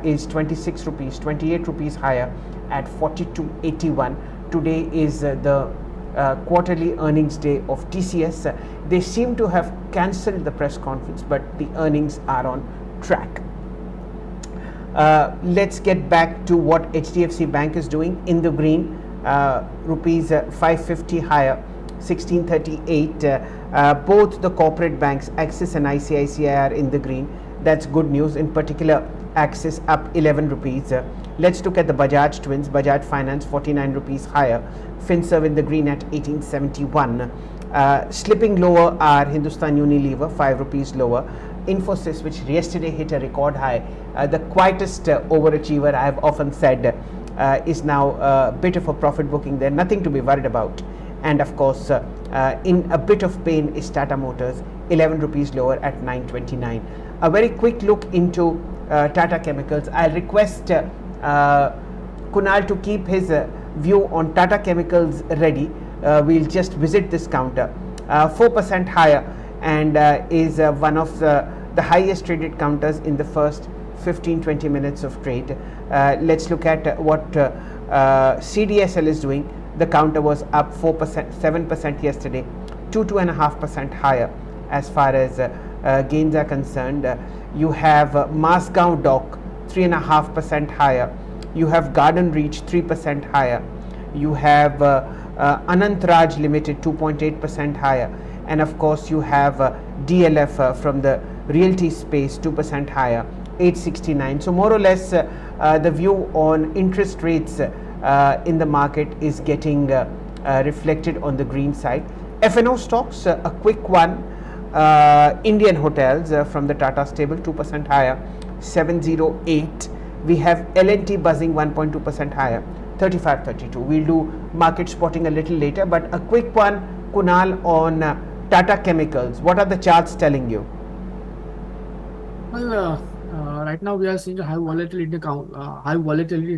is 26 rupees, 28 rupees higher at 42.81. Today is the quarterly earnings day of TCS. They seem to have cancelled the press conference, but the earnings are on track. Let's get back to what HDFC Bank is doing in the green. Rupees 550 higher, 1638. Both the corporate banks, Axis and ICICI, are in the green. That's good news. In particular, Axis up 11 rupees. Let's look at the Bajaj twins. Bajaj Finance 49 rupees higher. Finserv in the green at 1871. Slipping lower are Hindustan Unilever 5 rupees lower. Infosys, which yesterday hit a record high, the quietest overachiever, I have often said, is now a bit of a profit booking there, nothing to be worried about. And of course, in a bit of pain is Tata Motors, 11 rupees lower at 929. A very quick look into Tata Chemicals. I'll request Kunal to keep his view on Tata Chemicals ready. We'll just visit this counter. 4% higher, and is one of the highest traded counters in the first 15-20 minutes of trade. Let's look at what CDSL is doing. The counter was up 4%, 7% yesterday, 2.5% higher as far as gains are concerned. You have Masgaon Dock 3.5% higher. You have Garden Reach 3% higher. You have Anant Raj Limited 2.8% higher, and of course you have DLF from the realty space 2% higher, 869. So more or less the view on interest rates in the market is getting reflected on the green side. F&O stocks, a quick one. Indian Hotels from the Tata stable 2% higher, 708. We have L&T buzzing 1.2% higher, 3532. We'll do market spotting a little later, but a quick one, Kunal, on Tata Chemicals. What are the charts telling you? Well, right now we are seeing a high volatility in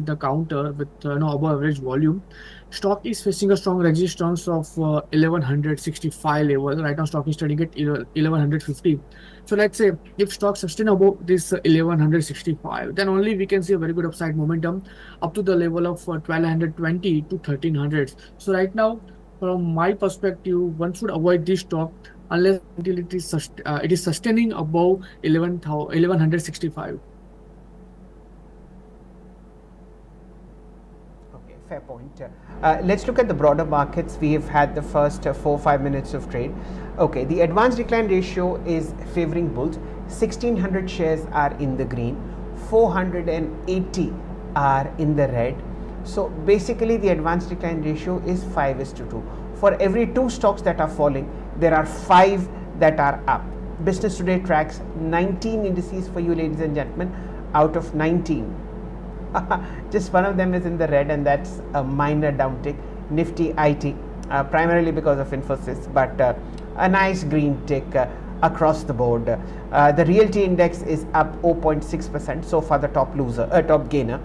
the counter with above average volume. Stock is facing a strong resistance of 1165 level. Right now, stock is trading at 1150. So let's say if stock sustain above this 1165, then only we can see a very good upside momentum up to the level of 1220 to 1300. So right now, from my perspective, one should avoid this stock unless until it is sustaining above 1165. Okay, fair point. Let's look at the broader markets. We have had the first 4-5 minutes of trade. Okay, the advanced decline ratio is favoring bulls. 1600 shares are in the green, 480 are in the red. So basically the advanced decline ratio is 5:2. For every 2 stocks that are falling, there are 5 that are up. Business Today tracks 19 indices for you, ladies and gentlemen. Out of 19, just one of them is in the red, and that's a minor downtick. Nifty IT, primarily because of Infosys, but a nice green tick across the board. The realty index is up 0.6%, so far the top gainer.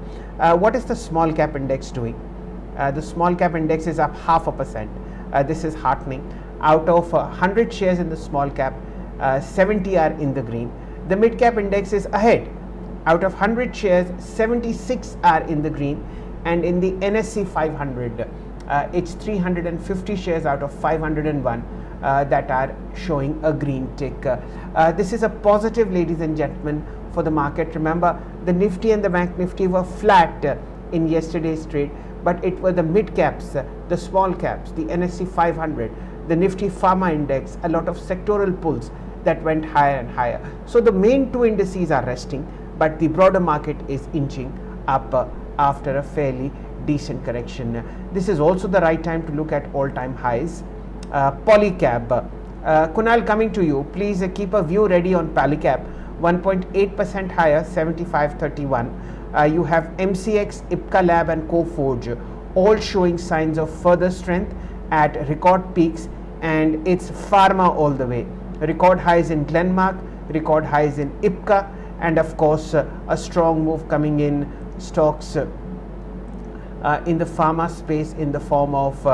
What is the small cap index doing? The small cap index is up 0.5%. This is heartening. Out of 100 shares in the small cap, 70 are in the green. The mid cap index is ahead. Out of 100 shares, 76 are in the green, and in the NSE 500, it's 350 shares out of 501 that are showing a green tick. This is a positive, ladies and gentlemen, for the market. Remember, the Nifty and the Bank Nifty were flat in yesterday's trade, but it were the mid caps, the small caps, the NSE 500, the Nifty Pharma index, a lot of sectoral pulls that went higher and higher. So the main 2 indices are resting, but the broader market is inching up after a fairly decent correction. This is also the right time to look at all-time highs. Polycab, Kunal, coming to you. Please keep a view ready on Polycab. 1.8% higher, 7531. You have MCX, Ipca Lab and Coforge all showing signs of further strength at record peaks, and it's Pharma all the way. Record highs in Glenmark, record highs in Ipca, and of course a strong move coming in stocks in the pharma space in the form of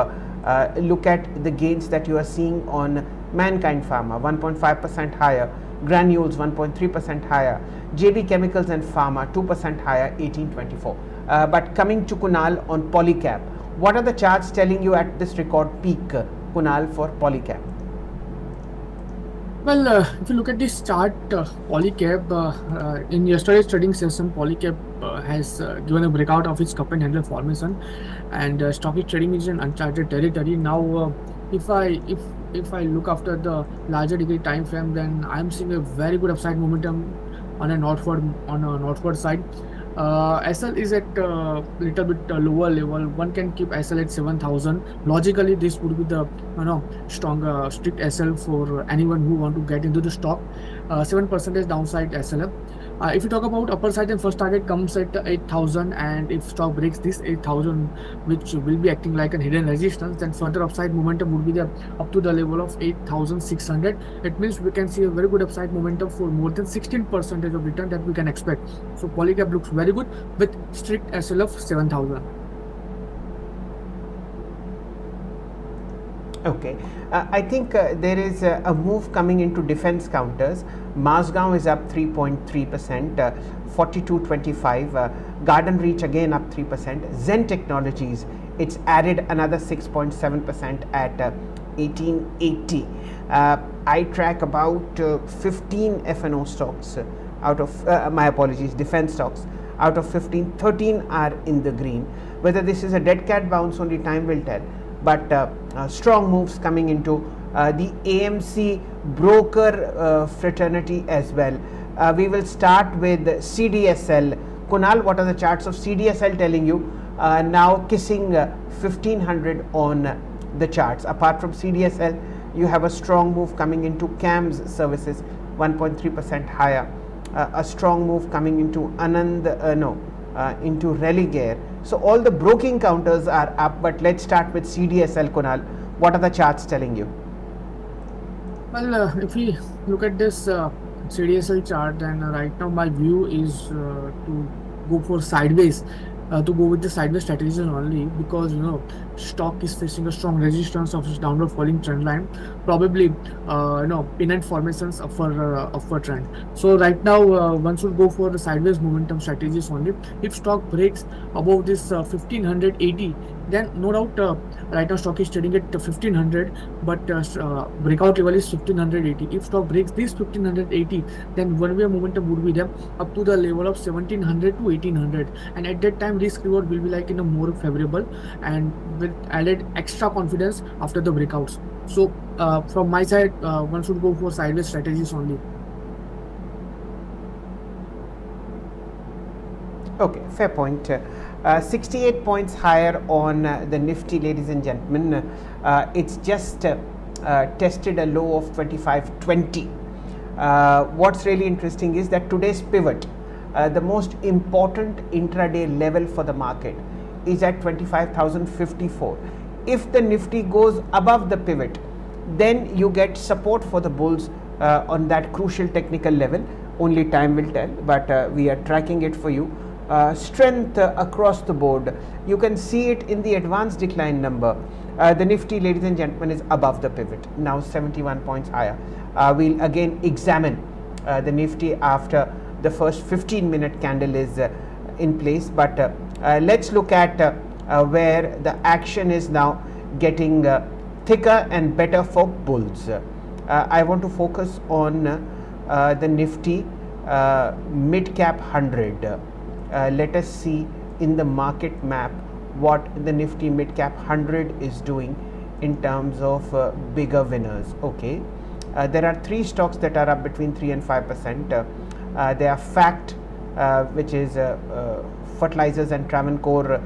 look at the gains that you are seeing on Mankind Pharma, 1.5% higher, Granules 1.3% higher, JB Chemicals and Pharma 2% higher, 1824. But coming to Kunal on Polycab, what are the charts telling you at this record peak, Kunal, for Polycab? Well, if you look at this chart, Polycab, in yesterday's trading session, Polycab has given a breakout of its cup and handle formation, and stock is trading is in uncharted territory. Now, if I look after the larger degree time frame, then I'm seeing a very good upside momentum on a northward side. SL is at little bit lower level. One can keep SL at 7,000. Logically, this would be the strong strict SL for anyone who want to get into the stock. 7% downside SL. If you talk about upper side, then first target comes at 8,000, and if stock breaks this 8,000, which will be acting like a hidden resistance, then further upside momentum would be there up to the level of 8,600. It means we can see a very good upside momentum for more than 16% of return that we can expect. So Polycap looks very good with strict SL of 7,000. Okay, I think there is a move coming into defense counters. Mazgaon is up 3.3%, 42.25. Garden Reach again up 3%. Zen Technologies, it's added another 6.7% at 1880. I track about 15 FNO stocks out of, my apologies, defense stocks. Out of 15, 13 are in the green. Whether this is a dead cat bounce, only time will tell. But strong moves coming into the AMC broker fraternity as well. We will start with CDSL. Kunal, what are the charts of CDSL telling you? Now kissing 1500 on the charts. Apart from CDSL, you have a strong move coming into CAMS services, 1.3% higher. A strong move coming into into Religare. So all the broking counters are up, but let's start with CDSL. Kunal, what are the charts telling you? Well, if we look at this CDSL chart, then right now my view is to go for sideways, to go with the sideways strategies only, because stock is facing a strong resistance of its downward falling trend line, probably pennant formations upward trend. So right now one should go for the sideways momentum strategies only. If stock breaks above this 1580, then no doubt right now stock is trading at 1500, but breakout level is 1580. If stock breaks this 1580, then one way momentum would be there up to the level of 1700 to 1800, and at that time risk reward will be like more favorable and with added extra confidence after the breakouts. So from my side, one should go for sideways strategies only. Okay, fair point. 68 points higher on the Nifty, ladies and gentlemen. It's just tested a low of 25.20. What's really interesting is that today's pivot, the most important intraday level for the market, is at 25,054. If the Nifty goes above the pivot, then you get support for the bulls on that crucial technical level. Only time will tell, but we are tracking it for you. Strength across the board. You can see it in the advanced decline number. The Nifty, ladies and gentlemen, is above the pivot, now 71 points higher. We'll again examine the Nifty after the first 15-minute candle is in place, but let's look at where the action is now getting thicker and better for bulls. I want to focus on the Nifty mid cap 100. Let us see in the market map what the Nifty mid cap 100 is doing in terms of bigger winners. Okay, there are three stocks that are up between 3 and 5%. They are Fact, which is fertilizers and Travancore,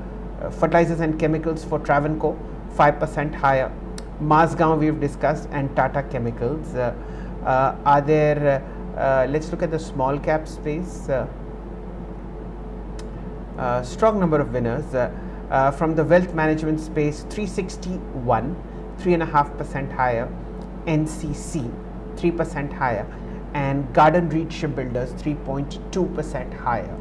fertilizers and chemicals for Travancore, 5% higher. Mazgaon we've discussed, and Tata Chemicals. Are there? Let's look at the small cap space. Strong number of winners from the wealth management space. 361, 3.5% higher. NCC, 3% higher, and Garden Reach Shipbuilders, 3.2% higher.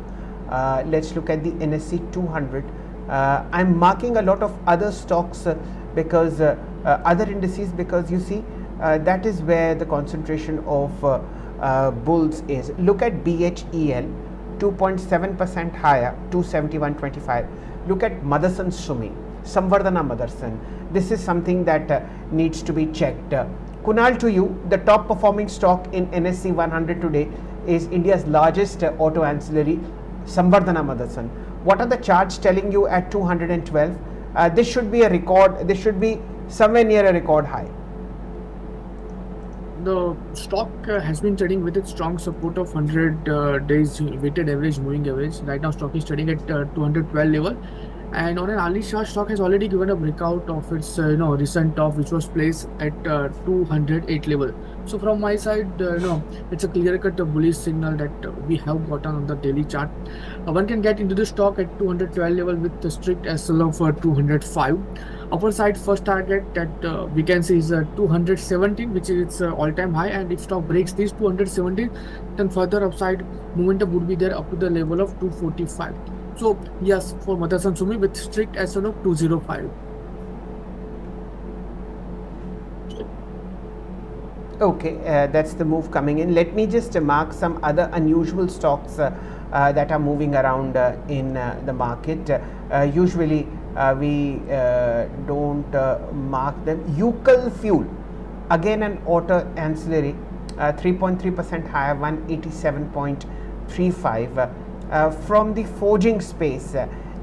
Let's look at the NSE 200. I'm marking a lot of other stocks because other indices, because you see that is where the concentration of bulls is. Look at BHEL, 2.7% higher, 271.25. Look at Motherson Sumi, Samvardhana Motherson. This is something that needs to be checked. Kunal, to you, the top performing stock in NSE 100 today is India's largest auto ancillary, Samvardhana Motherson. What are the charts telling you at 212? This should be a record, this should be somewhere near a record high. the stock has been trading with its strong support of 100 days weighted average moving average. Right now, stock is trading at 212 level, and on an early chart, stock has already given a breakout of its recent top, which was placed at 208 level. So from my side, it's a clear-cut bullish signal that we have gotten on the daily chart. One can get into the stock at 212 level with the strict SL of 205. Upper side first target that we can see is 217, which is its all-time high, and if stock breaks this 217, then further upside momentum would be there up to the level of 245. So yes, for Motherson Sumi with strict SL of 205. Okay, that's the move coming in. Let me just mark some other unusual stocks that are moving around in the market. Usually we don't mark them. Ucal Fuel, again an auto ancillary, 3.3% higher, 187.35. From the forging space,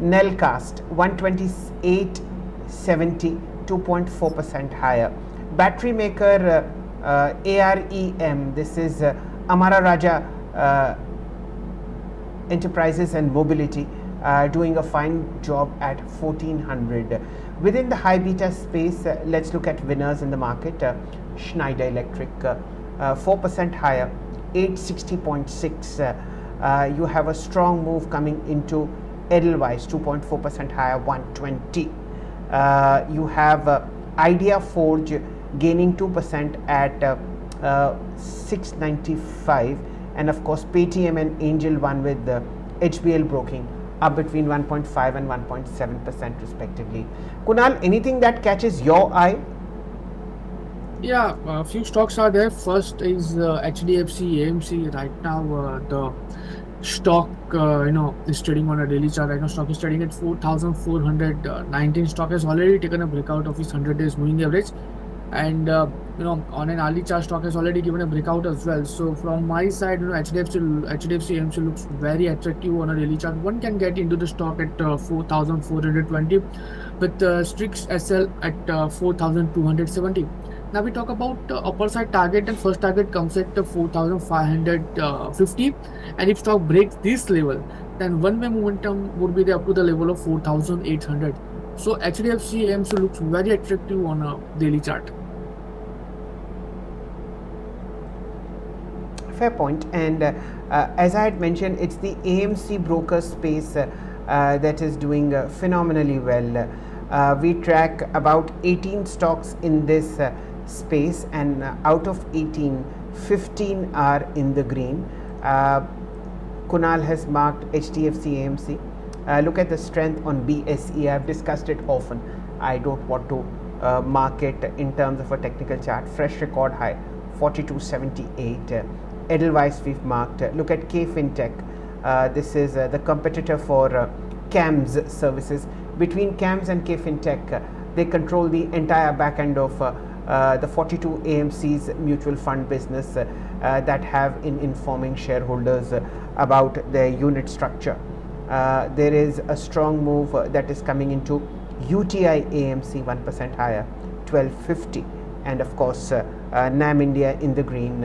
Nelcast, 128.70, 2.4% higher. Battery maker AREM, this is Amara Raja Enterprises and Mobility, doing a fine job at 1400. Within the high beta space, let's look at winners in the market. Schneider Electric, 4% higher, 860.6. You have a strong move coming into Edelweiss, 2.4% higher, 120. You have Idea Forge gaining 2% at 695, and of course Paytm and Angel One with the HBL broking up between 1.5 and 1.7% respectively. Kunal, anything that catches your eye? Yeah, a few stocks are there. First is HDFC AMC. Right now, the stock is trading on a daily chart. Right now, stock is trading at 4,419. Stock has already taken a breakout of its 100 days moving average, and on an early chart, stock has already given a breakout as well. So from my side, HDFC AMC looks very attractive on a daily chart. One can get into the stock at 4,420 with strict SL at 4,270. Now we talk about upper side target, and first target comes at 4,550, and if stock breaks this level, then one-way momentum would be there up to the level of 4,800. So HDFC AMC looks very attractive on a daily chart. Fair point. And as I had mentioned, it's the AMC broker space that is doing phenomenally well. We track about 18 stocks in this space, and out of 18, 15 are in the green. Kunal has marked HDFC AMC. Look at the strength on BSE. I've discussed it often. I don't want to mark it in terms of a technical chart. Fresh record high, 42.78. Edelweiss we've marked. Look at K Fintech. This is the competitor for CAMS services. Between CAMS and K Fintech, they control the entire back end of the 42 AMC's mutual fund business that have in informing shareholders about their unit structure. There is a strong move that is coming into UTI AMC, 1% higher, 1250, and of course NAM India in the green.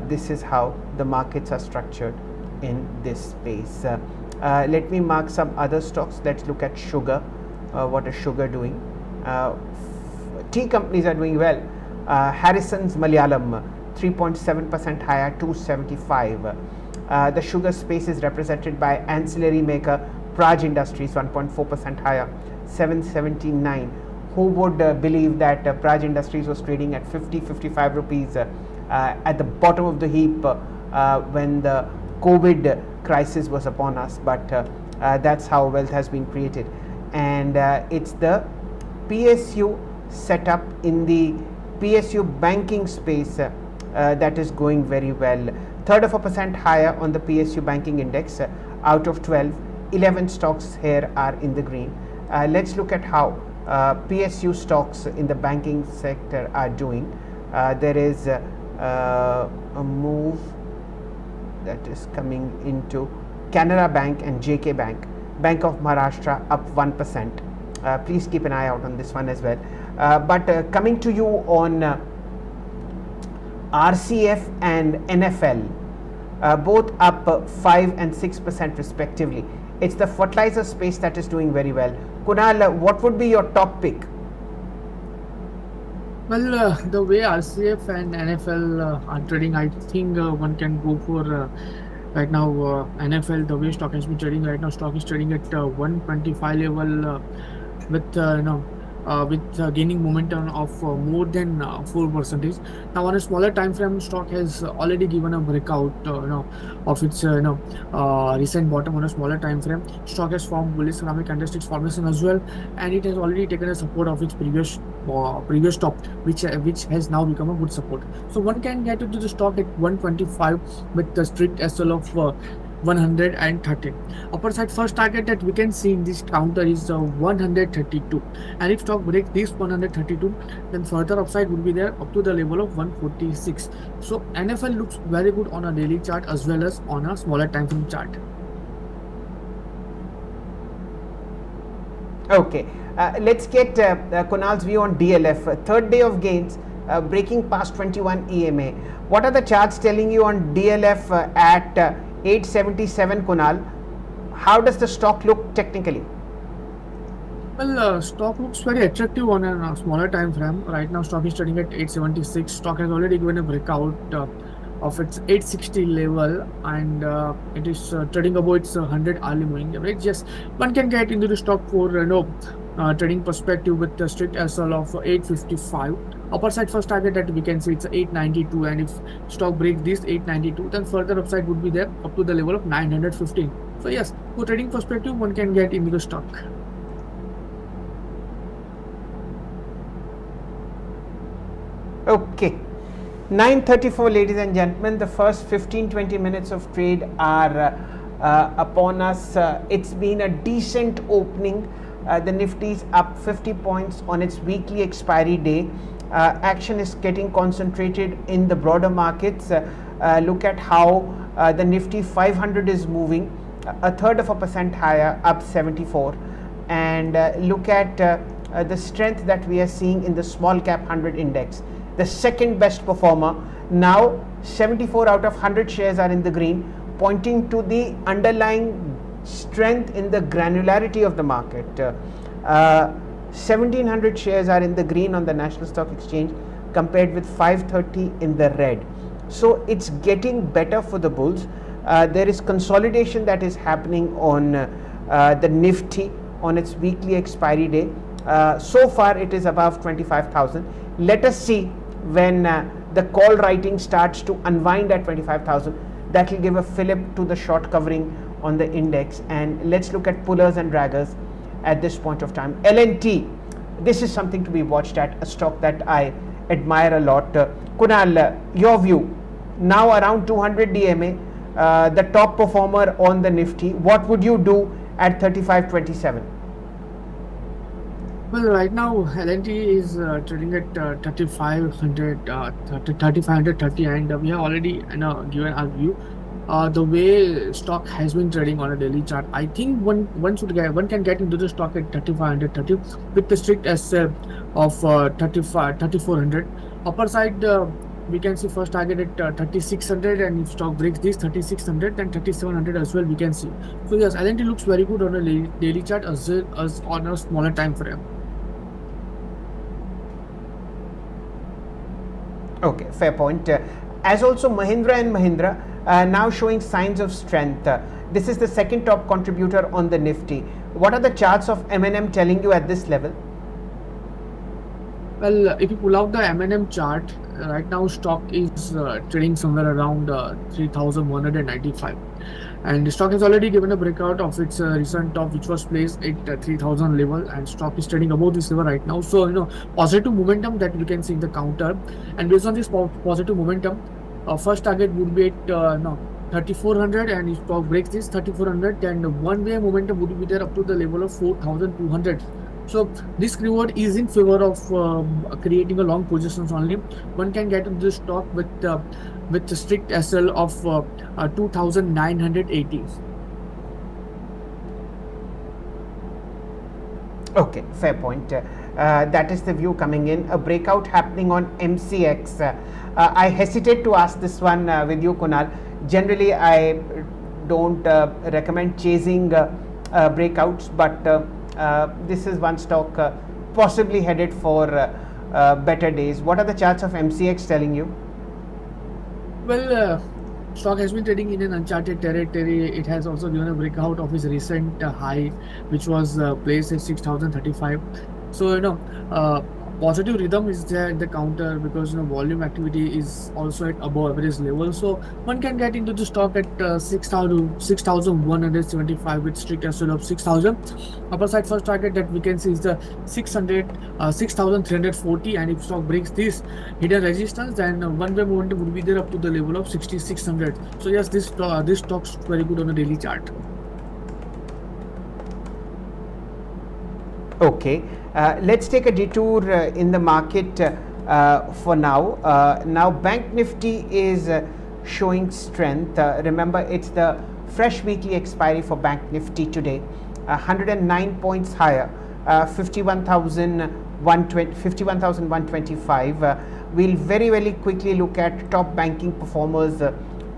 This is how the markets are structured in this space. Let me mark some other stocks. Let's look at sugar. What is sugar doing? Tea companies are doing well. Harrison's Malayalam, 3.7% higher, 275. The sugar space is represented by ancillary maker Praj Industries, 1.4% higher, 779. Who would believe that Praj Industries was trading at 50-55 rupees at the bottom of the heap when the COVID crisis was upon us? But that's how wealth has been created, and it's the PSU setup in the PSU banking space that is going very well. Third of a percent higher on the PSU banking index. Out of 12, 11 stocks here are in the green. Let's look at how PSU stocks in the banking sector are doing. There is a move that is coming into Canara Bank and JK Bank. Bank of Maharashtra up 1%. Please keep an eye out on this one as well. But coming to you on RCF and NFL, both up 5 and 6% respectively. It's the fertilizer space that is doing very well. Kunal, what would be your top pick? Well, the way RCF and NFL are trading, I think one can go for right now NFL. The way stock has been trading right now, stock is trading at 125 level with gaining momentum of more than 4%. Now, on a smaller time frame, stock has already given a breakout of its recent bottom on a smaller time frame. Stock has formed bullish ceramic candlesticks formation as well, and it has already taken a support of its previous top, which has now become a good support. So one can get into the stock at 125 with the strict SL of 113. Upper side first target that we can see in this counter is 132, and if stock breaks this 132, then further upside would be there up to the level of 146. So NFL looks very good on a daily chart as well as on a smaller time frame chart. Okay, let's get Kunal's view on DLF. Third day of gains, breaking past 21 EMA. What are the charts telling you on DLF at 877, Kunal? How does the stock look technically? Well, stock looks very attractive on a smaller time frame. Right now, stock is trading at 876. Stock has already given a breakout of its 860 level, and it is trading above its 100 hourly moving average. Yes, one can get into the stock for trading perspective with the strict SL of 855. Upper side first target that we can see it's 892, and if stock breaks this 892, then further upside would be there up to the level of 915. So yes, for trading perspective, one can get into the stock. Okay, 9:34, ladies and gentlemen. The first 15-20 minutes of trade are upon us. It's been a decent opening. The Nifty is up 50 points on its weekly expiry day. Action is getting concentrated in the broader markets. Look at how the Nifty 500 is moving, a third of a percent higher, up 74. And look at the strength that we are seeing in the small cap 100 index, the second best performer. Now 74 out of 100 shares are in the green, pointing to the underlying strength in the granularity of the market. 1700 shares are in the green on the National Stock Exchange compared with 530 in the red. So it's getting better for the bulls. There is consolidation that is happening on the Nifty on its weekly expiry day. So far it is above 25,000. Let us see when the call writing starts to unwind at 25,000. That will give a fillip to the short covering on the index. And let's look at pullers and draggers at this point of time. LNT, this is something to be watched at, a stock that I admire a lot. Kunal, your view, now around 200 DMA, the top performer on the Nifty. What would you do at 35.27? Well, right now LNT is trading at 3500, 3530, and we have already given our view. The way stock has been trading on a daily chart, I think one can get into the stock at 3530 with the strict SL of 3400. Upper side we can see first target at 3600, and if stock breaks this 3600, then 3700 as well we can see. So yes, LNT looks very good on a daily chart as well as on a smaller time frame. Okay, fair point. As also Mahindra and Mahindra now showing signs of strength. This is the second top contributor on the Nifty. What are the charts of M&M telling you at this level? Well, if you pull out the M&M chart, right now stock is trading somewhere around 3,195. And the stock has already given a breakout of its recent top, which was placed at 3,000 level, and stock is trading above this level right now. So positive momentum that we can see in the counter, and based on this positive momentum, first target would be at 3,400, and if stock breaks this 3,400, then one way momentum would be there up to the level of 4,200. So this reward is in favor of creating a long positions only. One can get into the stock with the strict SL of 2,980. Okay, fair point. That is the view coming in. A breakout happening on MCX. I hesitate to ask this one with you, Kunal. Generally, I don't recommend chasing breakouts, but this is one stock possibly headed for better days. What are the charts of MCX telling you? Well, stock has been trading in an uncharted territory. It has also given a breakout of its recent high, which was placed at 6,035. So positive rhythm is there in the counter because volume activity is also at above average level. So one can get into the stock at 6,175 with strict SL of 6,000. Upper side first target that we can see is the 6,340, and if stock breaks this hidden resistance, then one way momentum would be there up to the level of 6,600. So yes, this stock's very good on a daily chart. Okay, let's take a detour in the market for now. Now Bank Nifty is showing strength. Remember, it's the fresh weekly expiry for Bank Nifty today. 109 points higher, 51,125. We'll very quickly look at top banking performers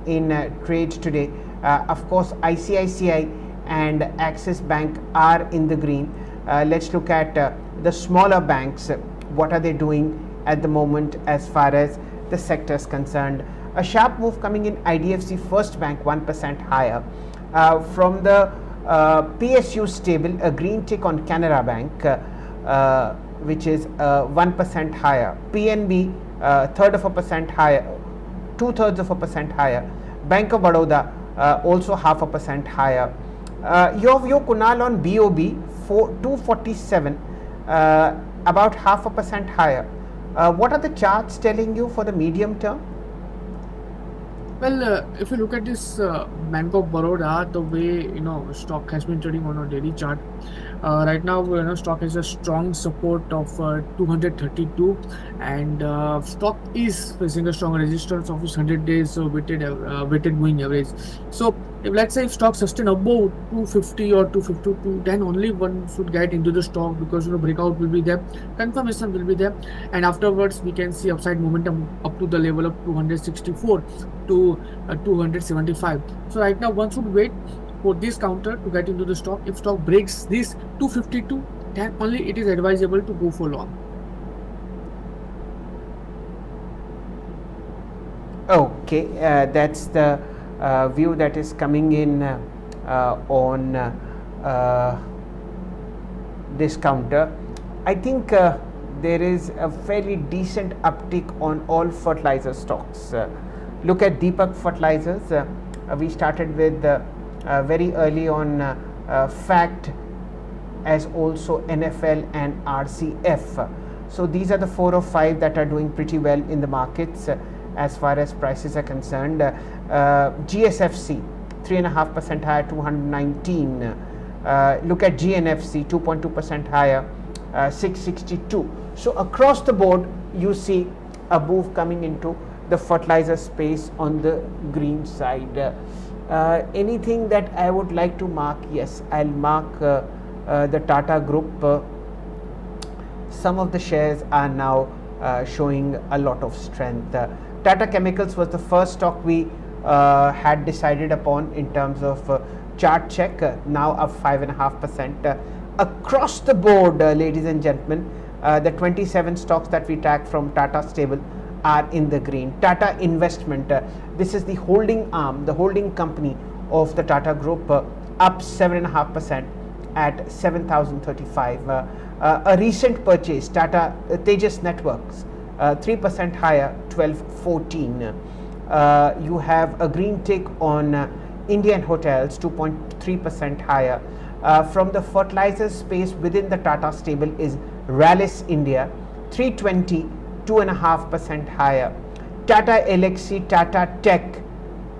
in trade today. Of course, ICICI and Axis Bank are in the green. Let's look at the smaller banks. What are they doing at the moment as far as the sector is concerned? A sharp move coming in IDFC First Bank, 1% higher. From the PSU stable, a green tick on Canara Bank, which is 1% higher. PNB, third of a percent higher, 2/3 of a percent higher. Bank of Baroda, also 0.5% higher. Your view, Kunal, on BOB, 247, about 0.5% higher. What are the charts telling you for the medium term? Well, if you look at this Bank of Baroda, the way stock has been trading on a daily chart, right now stock has a strong support of 232, and stock is facing a strong resistance of its 100 days weighted moving average. So let's say if stock sustain above 250 or 252, then only one should get into the stock, because breakout will be there, confirmation will be there, and afterwards we can see upside momentum up to the level of 264 to 275. So right now one should wait for this counter to get into the stock. If stock breaks this 252, then only it is advisable to go for long. Okay, that's the view that is coming in on this counter. I think there is a fairly decent uptick on all fertilizer stocks. Look at Deepak Fertilizers. We started with very early on FACT, as also NFL and RCF. So these are the 4 or 5 that are doing pretty well in the markets as far as prices are concerned. GSFC, 3.5% higher, 219. Look at GNFC, 2.2% higher, 662. So across the board, you see a move coming into the fertilizer space on the green side. Anything that I would like to mark? Yes, I'll mark the Tata Group. Some of the shares are now showing a lot of strength. Tata Chemicals was the first stock we had decided upon in terms of chart check, now up 5.5%. Across the board, ladies and gentlemen, the 27 stocks that we track from Tata stable are in the green. Tata Investment, this is the holding arm, the holding company of the Tata Group, up 7.5% at 7,035. A recent purchase, Tata Tejas Networks, 3% higher, 1214. You have a green tick on Indian Hotels, 2.3% higher. From the fertilizer space within the Tata stable is Rallis India, 320, 2.5% higher. Tata Elxsi, Tata Tech,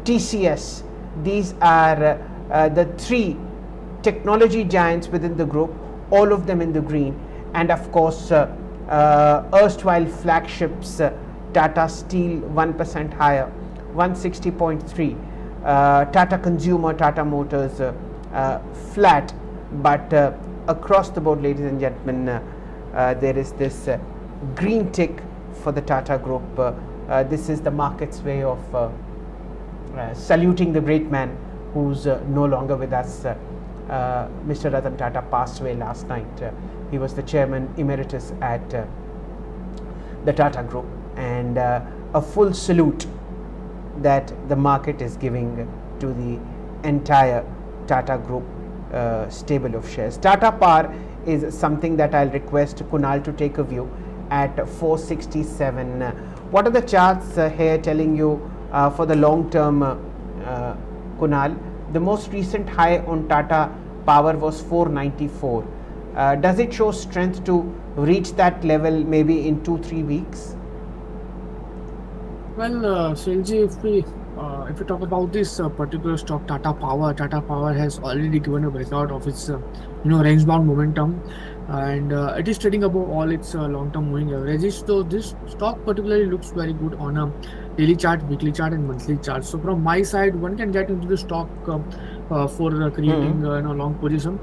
TCS, these are the 3 technology giants within the group, all of them in the green. And of course, erstwhile flagships, Tata Steel, 1% higher, 160.3. Tata Consumer, Tata Motors, flat, but across the board, ladies and gentlemen, there is this green tick for the Tata Group. This is the market's way of saluting the great man who's no longer with us. Mr. Ratan Tata passed away last night. He was the chairman emeritus at the Tata Group, and a full salute that the market is giving to the entire Tata Group stable of shares. Tata Power is something that I'll request Kunal to take a view at 467. What are the charts here telling you for the long term, Kunal? The most recent high on Tata Power was 494. Does it show strength to reach that level maybe in 2-3 weeks? Well, Shailji, if we talk about this particular stock, Tata Power has already given a breakout of its range bound momentum, and it is trading above all its long-term moving averages. So this stock particularly looks very good on a daily chart, weekly chart, and monthly chart. So from my side, one can get into the stock for creating long position.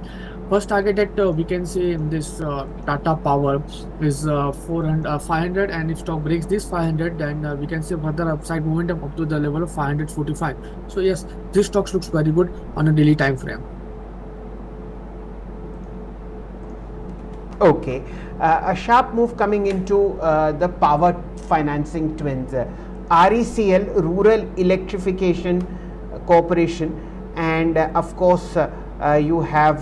First target that we can say in this Tata Power is 500, and if stock breaks this 500, then we can say further upside momentum up to the level of 545. So yes, this stock looks very good on a daily time frame. Okay, a sharp move coming into the power financing twins, RECL, Rural Electrification Corporation, and of course you have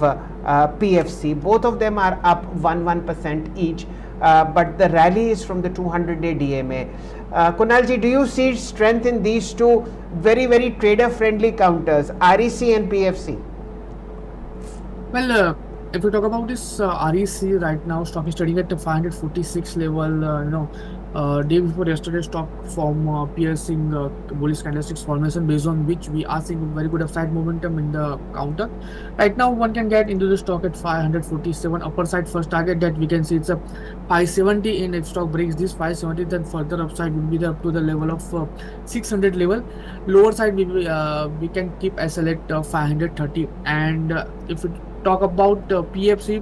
PFC. Both of them are up 1% each, but the rally is from the 200-day DMA. Kunalji, do you see strength in these two very trader friendly counters, REC and PFC? Well, if we talk about this REC right now, stock is trading at the 546 level. Day before yesterday, stock from piercing bullish candlesticks formation, based on which we are seeing very good upside momentum in the counter. Right now, one can get into the stock at 547. Upper side first target that we can see it's a 570. In if stock breaks this 570, then further upside will be up to the level of 600 level. Lower side we can keep SL at 530. And if we talk about PFC,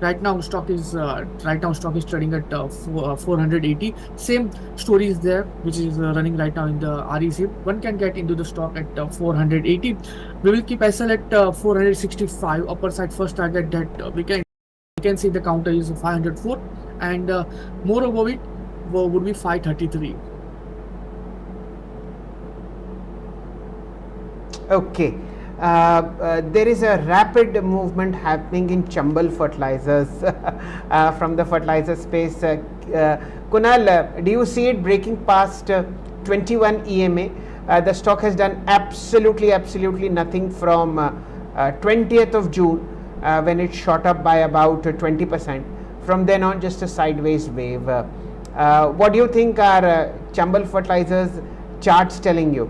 right now stock is trading at 480. Same story is there, which is running right now in the REC. One can get into the stock at 480. We will keep SL at 465. Upper side first target that we can see the counter is 504, and more above it would be 533. Okay. There is a rapid movement happening in Chambal fertilizers from the fertilizer space. Kunal, do you see it breaking past 21 EMA? The stock has done absolutely nothing from 20th of June when it shot up by about 20%. From then on, just a sideways wave. What do you think are Chambal fertilizers charts telling you?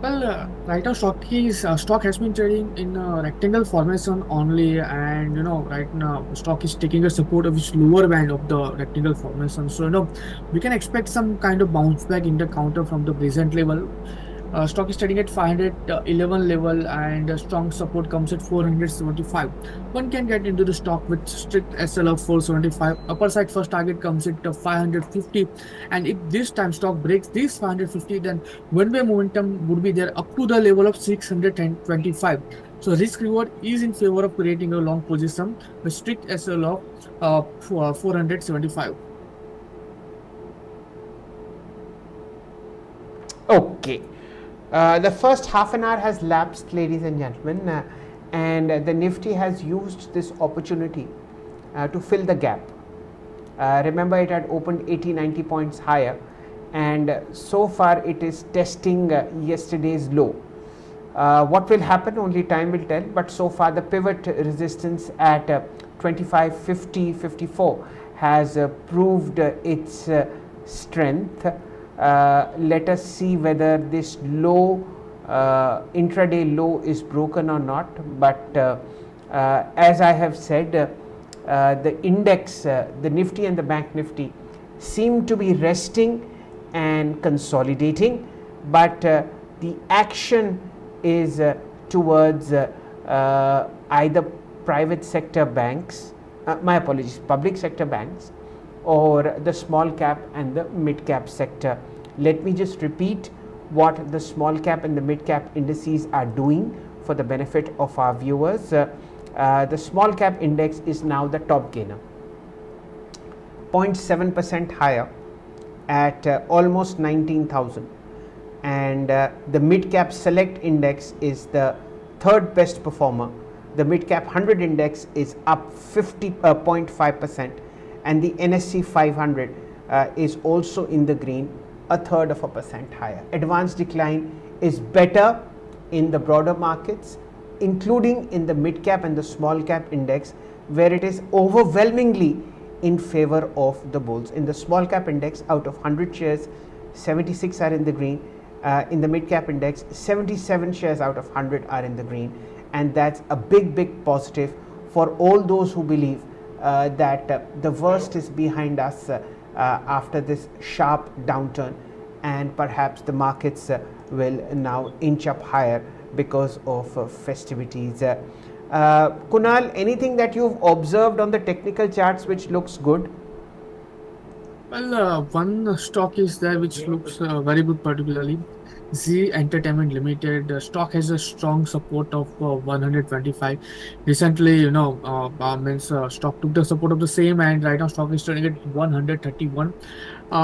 Well, right now stock has been trading in a rectangle formation only, and right now stock is taking a support of its lower band of the rectangle formation. So we can expect some kind of bounce back in the counter from the present level. Stock is trading at 511 level, and strong support comes at 475. One can get into the stock with strict SL of 475. Upper side first target comes at 550, and if this time stock breaks this 550, then one-way momentum would be there up to the level of 625. So risk reward is in favor of creating a long position with strict SL of 475. Okay. The first half an hour has lapsed, ladies and gentlemen, and the Nifty has used this opportunity to fill the gap. Remember, it had opened 80-90 points higher, and so far it is testing yesterday's low. What will happen, only time will tell, but so far the pivot resistance at 25.50-54 has proved its strength. Let us see whether this low, intraday low, is broken or not. But as I have said, the index, the Nifty and the Bank Nifty, seem to be resting and consolidating, but the action is towards either private sector banks my apologies, public sector banks or the small cap and the mid cap sector. Let me just repeat what the small cap and the mid cap indices are doing for the benefit of our viewers. The small cap index is now the top gainer, 0.7% higher at almost 19,000, and the mid cap select index is the third best performer. The mid cap 100 index is up 50.5%, and the NSE 500 is also in the green, a third of a percent higher. Advanced decline is better in the broader markets, including in the mid cap and the small cap index, where it is overwhelmingly in favor of the bulls. In the small cap index, out of 100 shares, 76 are in the green. In the mid cap index, 77 shares out of 100 are in the green, and that's a big positive for all those who believe that the worst is behind us after this sharp downturn, and perhaps the markets will now inch up higher because of festivities. Kunal, anything that you've observed on the technical charts which looks good? Well, one stock is there which looks very good, particularly Z Entertainment Limited. Stock has a strong support of 125. Recently, means stock took the support of the same, and right now stock is trading at 131.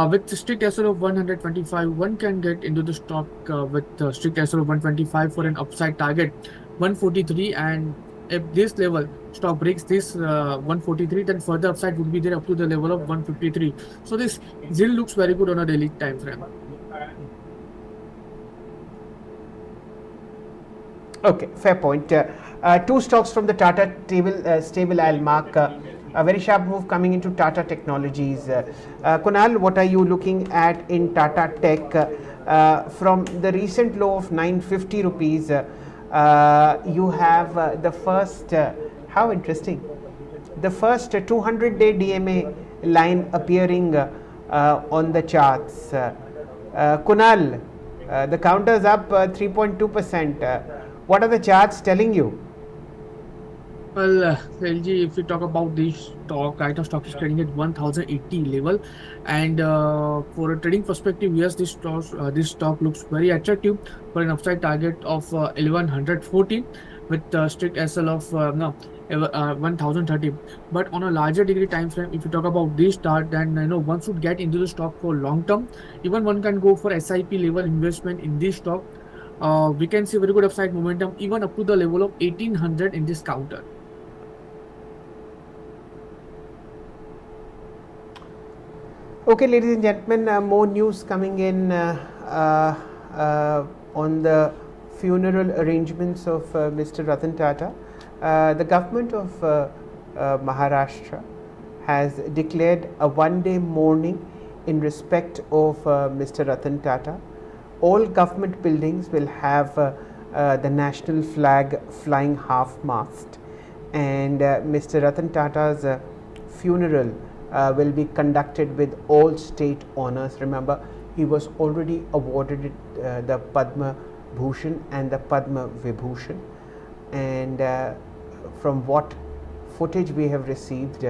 With the strict SL of 125, one can get into the stock with strict SL of 125 for an upside target 143, and if this level stock breaks this 143, then further upside would be there up to the level of 153. So this ZIL looks very good on a daily time frame. Okay, fair point. Two stocks from the Tata stable I'll mark. A very sharp move coming into Tata Technologies. Kunal, what are you looking at in Tata Tech? From the recent low of 950 rupees, you have the first, how interesting, the first 200-day DMA line appearing on the charts. Kunal, the counter is up 3.2%. What are the charts telling you? Well, LG, if we talk about this stock, right now stock is trading at 1080 level, and for a trading perspective, yes, this stock looks very attractive for an upside target of 1114 with strict SL of 1030. But on a larger degree time frame, if you talk about this chart, then one should get into the stock for long term. Even one can go for SIP level investment in this stock. We can see very good upside momentum even up to the level of 1800 in this counter. Okay, ladies and gentlemen, more news coming in on the funeral arrangements of Mr. Ratan Tata. The government of Maharashtra has declared a one-day mourning in respect of Mr. Ratan Tata. All government buildings will have the national flag flying half-mast, and Mr. Ratan Tata's funeral will be conducted with all state honors. Remember, he was already awarded the Padma Bhushan and the Padma Vibhushan, and from what footage we have received,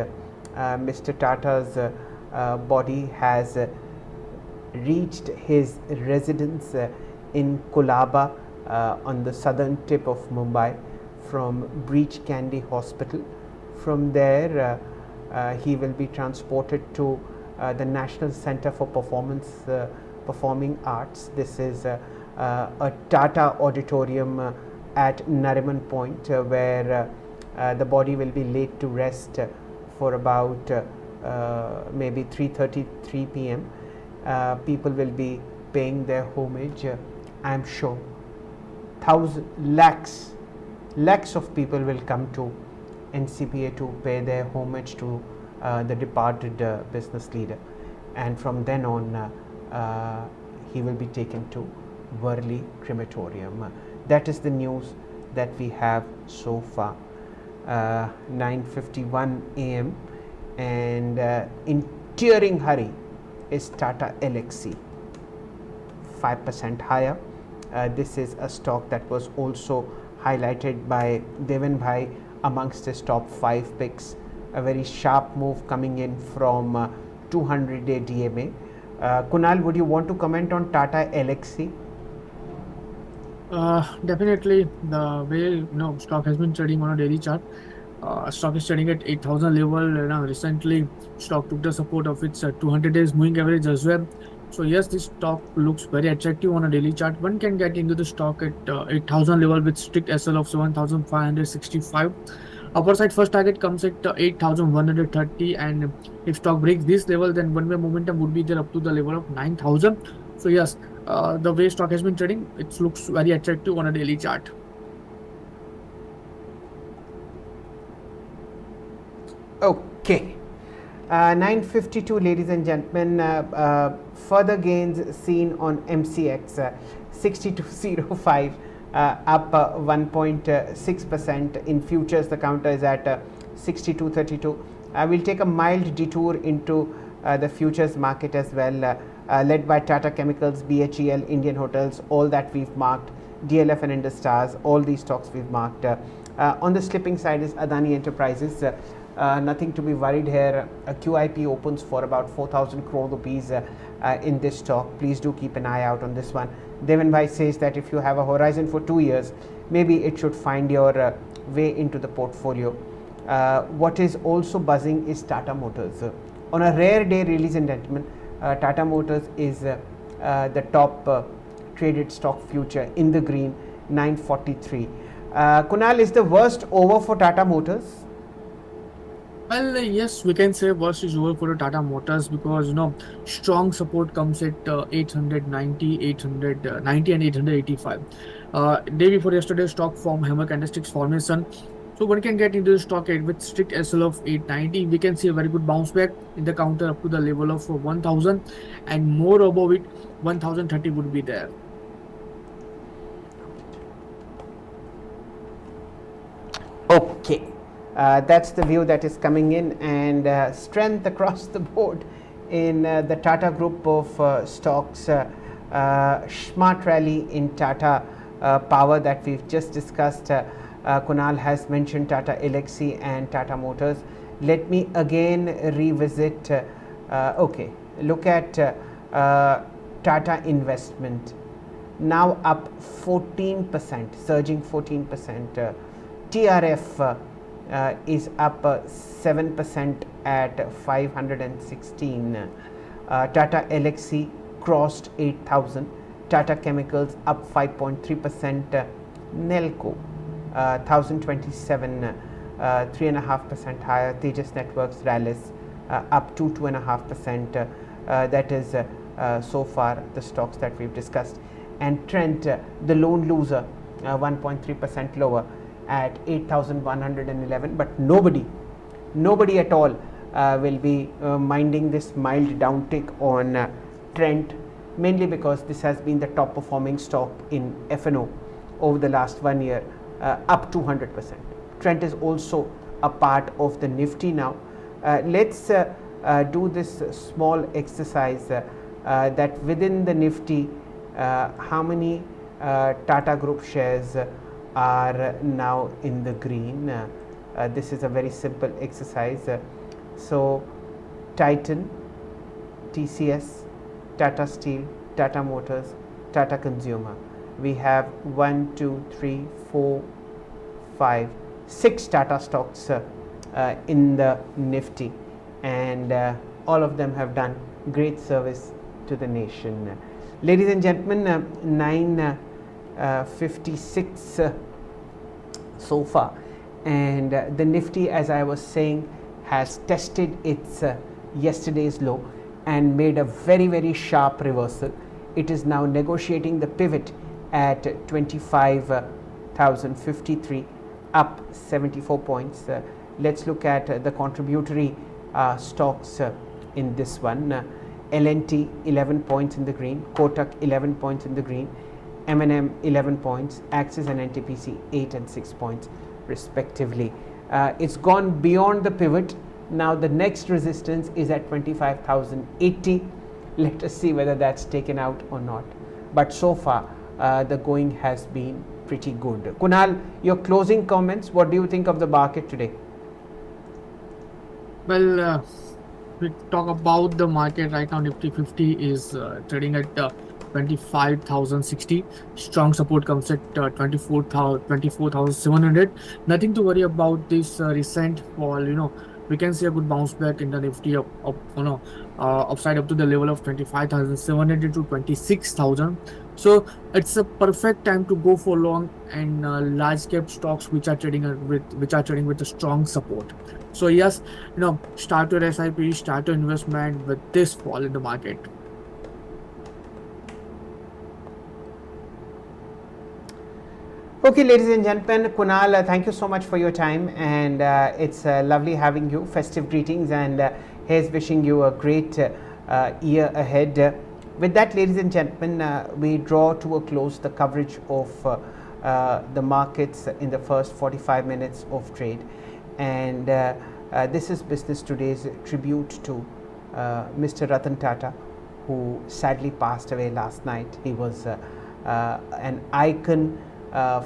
Mr. Tata's body has reached his residence in Kolaba on the southern tip of Mumbai from Breach Candy Hospital. From there, he will be transported to the National Center for Performing Arts. This is a Tata auditorium at Nariman Point, where the body will be laid to rest for about maybe 3:33 p.m. People will be paying their homage. I am sure lakhs of people will come to NCPA to pay their homage to the departed business leader, and from then on he will be taken to Worli crematorium. That is the news that we have so far. 9:51 a.m. and in tearing hurry is Tata Elxsi, 5% higher. This is a stock that was also highlighted by Devan Bhai amongst his top 5 picks a very sharp move coming in from 200-day DMA. Kunal, would you want to comment on Tata Elxsi? Definitely the way stock has been trading on a daily chart. Stock is trading at 8,000 level. Recently, stock took the support of its 200 days moving average as well. So yes, this stock looks very attractive on a daily chart. One can get into the stock at 8,000 level with strict SL of 7,565. Upper side first target comes at 8,130, and if stock breaks this level, then one way momentum would be there up to the level of 9,000. So yes, the way stock has been trading, it looks very attractive on a daily chart. Okay. 952, ladies and gentlemen. Further gains seen on MCX, 6205, up 1.6%. In futures, the counter is at 6232. We'll take a mild detour into the futures market as well, led by Tata Chemicals, BHEL, Indian Hotels, all that we've marked, DLF and Indus Stars, all these stocks we've marked. On the slipping side is Adani Enterprises. Nothing to be worried here. A QIP opens for about 4,000 crore rupees in this stock. Please do keep an eye out on this one. Devan Bhai says that if you have a horizon for 2 years, maybe it should find your way into the portfolio. What is also buzzing is Tata Motors. On a rare day, ladies and gentlemen, Tata Motors is the top traded stock future in the green, 943. Kunal, is the worst over for Tata Motors? Well, yes, we can say worst is over for the Tata Motors because strong support comes at 890, 890 and 885. Day before yesterday, stock formed hammer candlesticks formation. So one can get into the stock with strict SL of 890. We can see a very good bounce back in the counter up to the level of 1,000, and more above it, 1,030 would be there. Okay. That's the view that is coming in, and strength across the board in the Tata group of stocks. Smart rally in Tata Power that we've just discussed. Kunal has mentioned Tata Elxsi and Tata Motors. Let me again revisit. Okay, look at Tata Investment, now up 14%, surging 14%. TRF is up 7% at 516. Tata Elxsi crossed 8,000. Tata Chemicals up 5.3%. Nelco 1,027, 3.5% higher. Tejas Networks rallies up to 2.5%. That is so far the stocks that we've discussed. And Trent, the lone loser, 1.3% lower at 8,111, but nobody at all will be minding this mild downtick on Trent, mainly because this has been the top performing stock in F&O over the last 1 year, up 200%. Trent is also a part of the Nifty now. Let's do this small exercise that within the Nifty, how many Tata Group shares are now in the green. This is a very simple exercise. So Titan, TCS, Tata Steel, Tata Motors, Tata Consumer. We have 1, 2, 3, 4, 5, 6 Tata stocks in the Nifty, and all of them have done great service to the nation. Ladies and gentlemen, 956 so far, and the Nifty, as I was saying, has tested its yesterday's low and made a very sharp reversal. It is now negotiating the pivot at 25,053, up 74 points. Let's look at the contributory stocks in this one. L&T 11 points in the green, Kotak 11 points in the green, M&M 11 points, Axis and NTPC 8 and 6 points respectively. It's gone beyond the pivot. Now the next resistance is at 25,080. Let us see whether that's taken out or not. But so far the going has been pretty good. Kunal, your closing comments. What do you think of the market today? Well, we talk about the market right now. Nifty 50 is trading at 25,060. Strong support comes at 24,700. Nothing to worry about this recent fall. We can see a good bounce back in the Nifty upside up to the level of 25,700 to 26,000. So it's a perfect time to go for long and large cap stocks which are trading with a strong support. So yes, start your SIP, start your investment with this fall in the market. Okay, ladies and gentlemen, Kunal, thank you so much for your time, and it's lovely having you. Festive greetings, and here's wishing you a great year ahead. With that, ladies and gentlemen, we draw to a close the coverage of the markets in the first 45 minutes of trade, and this is Business Today's tribute to Mr. Ratan Tata, who sadly passed away last night. He was an icon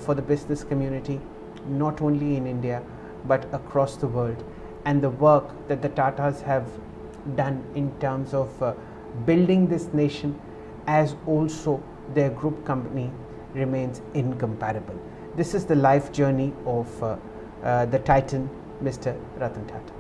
for the business community, not only in India but across the world, and the work that the Tatas have done in terms of building this nation, as also their group company, remains incomparable. This is the life journey of the titan Mr. Ratan Tata.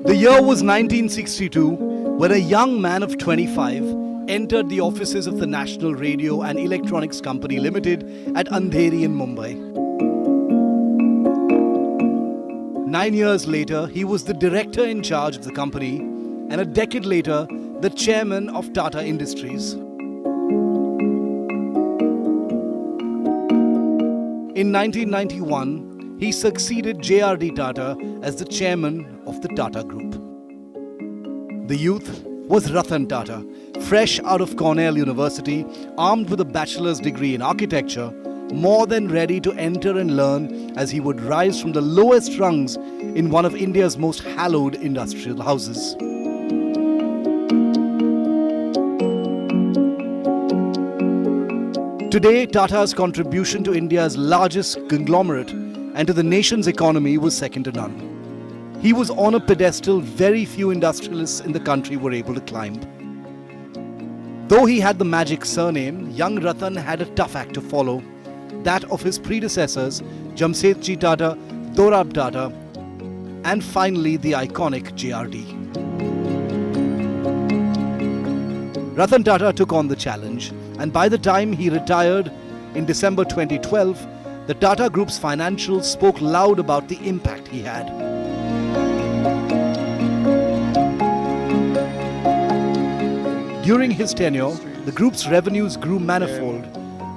The year was 1962 when a young man of 25 entered the offices of the National Radio and Electronics Company Limited at Andheri in Mumbai. 9 years later, he was the director in charge of the company, and a decade later, the chairman of Tata Industries. In 1991, he succeeded J.R.D. Tata as the chairman of the Tata Group. The youth was Ratan Tata, fresh out of Cornell University, armed with a bachelor's degree in architecture, more than ready to enter and learn as he would rise from the lowest rungs in one of India's most hallowed industrial houses. Today, Tata's contribution to India's largest conglomerate and to the nation's economy was second to none. He was on a pedestal very few industrialists in the country were able to climb. Though he had the magic surname, young Ratan had a tough act to follow, that of his predecessors Jamsetji Tata, Dorab Tata, and finally the iconic J.R.D. Ratan Tata took on the challenge, and by the time he retired in December 2012, the Tata Group's financials spoke loud about the impact he had. During his tenure, the group's revenues grew manifold,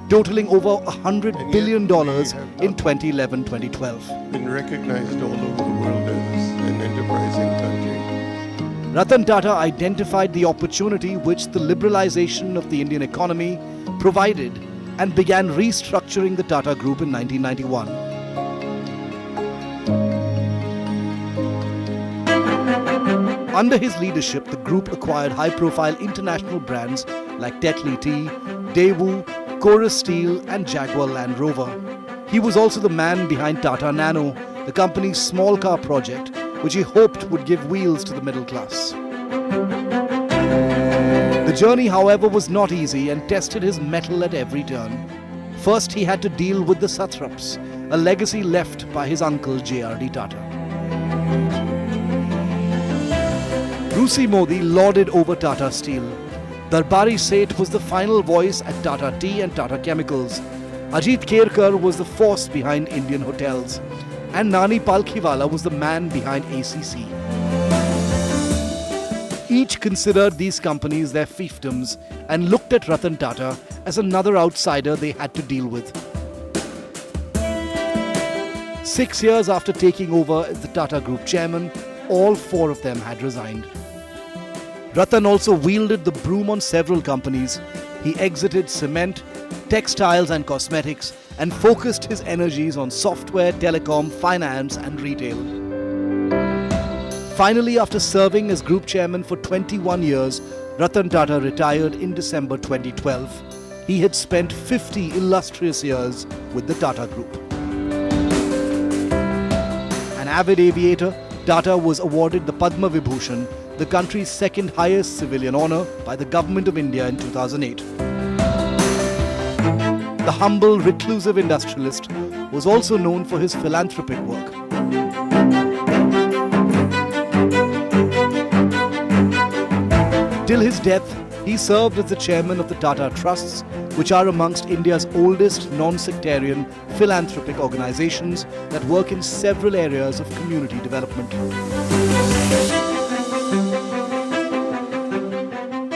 totaling over $100 billion in 2011-2012. Been recognized all over the world as an enterprising country. Ratan Tata identified the opportunity which the liberalization of the Indian economy provided and began restructuring the Tata Group in 1991. Under his leadership, the group acquired high-profile international brands like Tetley Tea, Daewoo, Chorus Steel and Jaguar Land Rover. He was also the man behind Tata Nano, the company's small car project, which he hoped would give wheels to the middle class. The journey, however, was not easy and tested his mettle at every turn. First, he had to deal with the satraps, a legacy left by his uncle J.R.D. Tata. Rusi Modi lauded over Tata Steel. Darbari Seth was the final voice at Tata Tea and Tata Chemicals. Ajit Kerkar was the force behind Indian Hotels. And Nani Palkhiwala was the man behind ACC. Each considered these companies their fiefdoms and looked at Ratan Tata as another outsider they had to deal with. 6 years after taking over as the Tata Group chairman, all four of them had resigned. Ratan also wielded the broom on several companies. He exited cement, textiles and cosmetics and focused his energies on software, telecom, finance and retail. Finally, after serving as group chairman for 21 years, Ratan Tata retired in December 2012. He had spent 50 illustrious years with the Tata Group. An avid aviator, Tata was awarded the Padma Vibhushan, the country's second highest civilian honour, by the Government of India in 2008. The humble, reclusive industrialist was also known for his philanthropic work. Till his death, he served as the chairman of the Tata Trusts, which are amongst India's oldest non-sectarian philanthropic organizations that work in several areas of community development.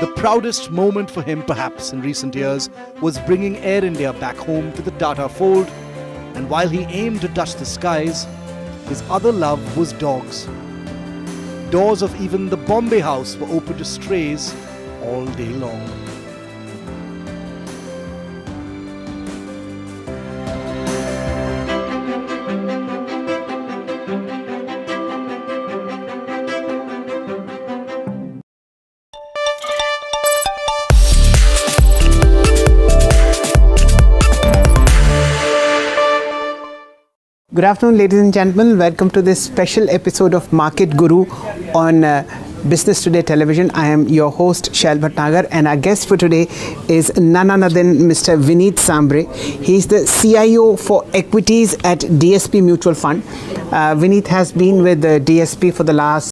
The proudest moment for him, perhaps, in recent years was bringing Air India back home to the Tata fold, and while he aimed to touch the skies, his other love was dogs. Doors of even the Bombay house were open to strays all day long. Good afternoon, ladies and gentlemen. Welcome to this special episode of Market Guru on Business Today Television. I am your host, Shail Bhatnagar, and our guest for today is none other than Mr. Vineet Sambre. He's the CIO for Equities at DSP Mutual Fund. Vineet has been with DSP for the last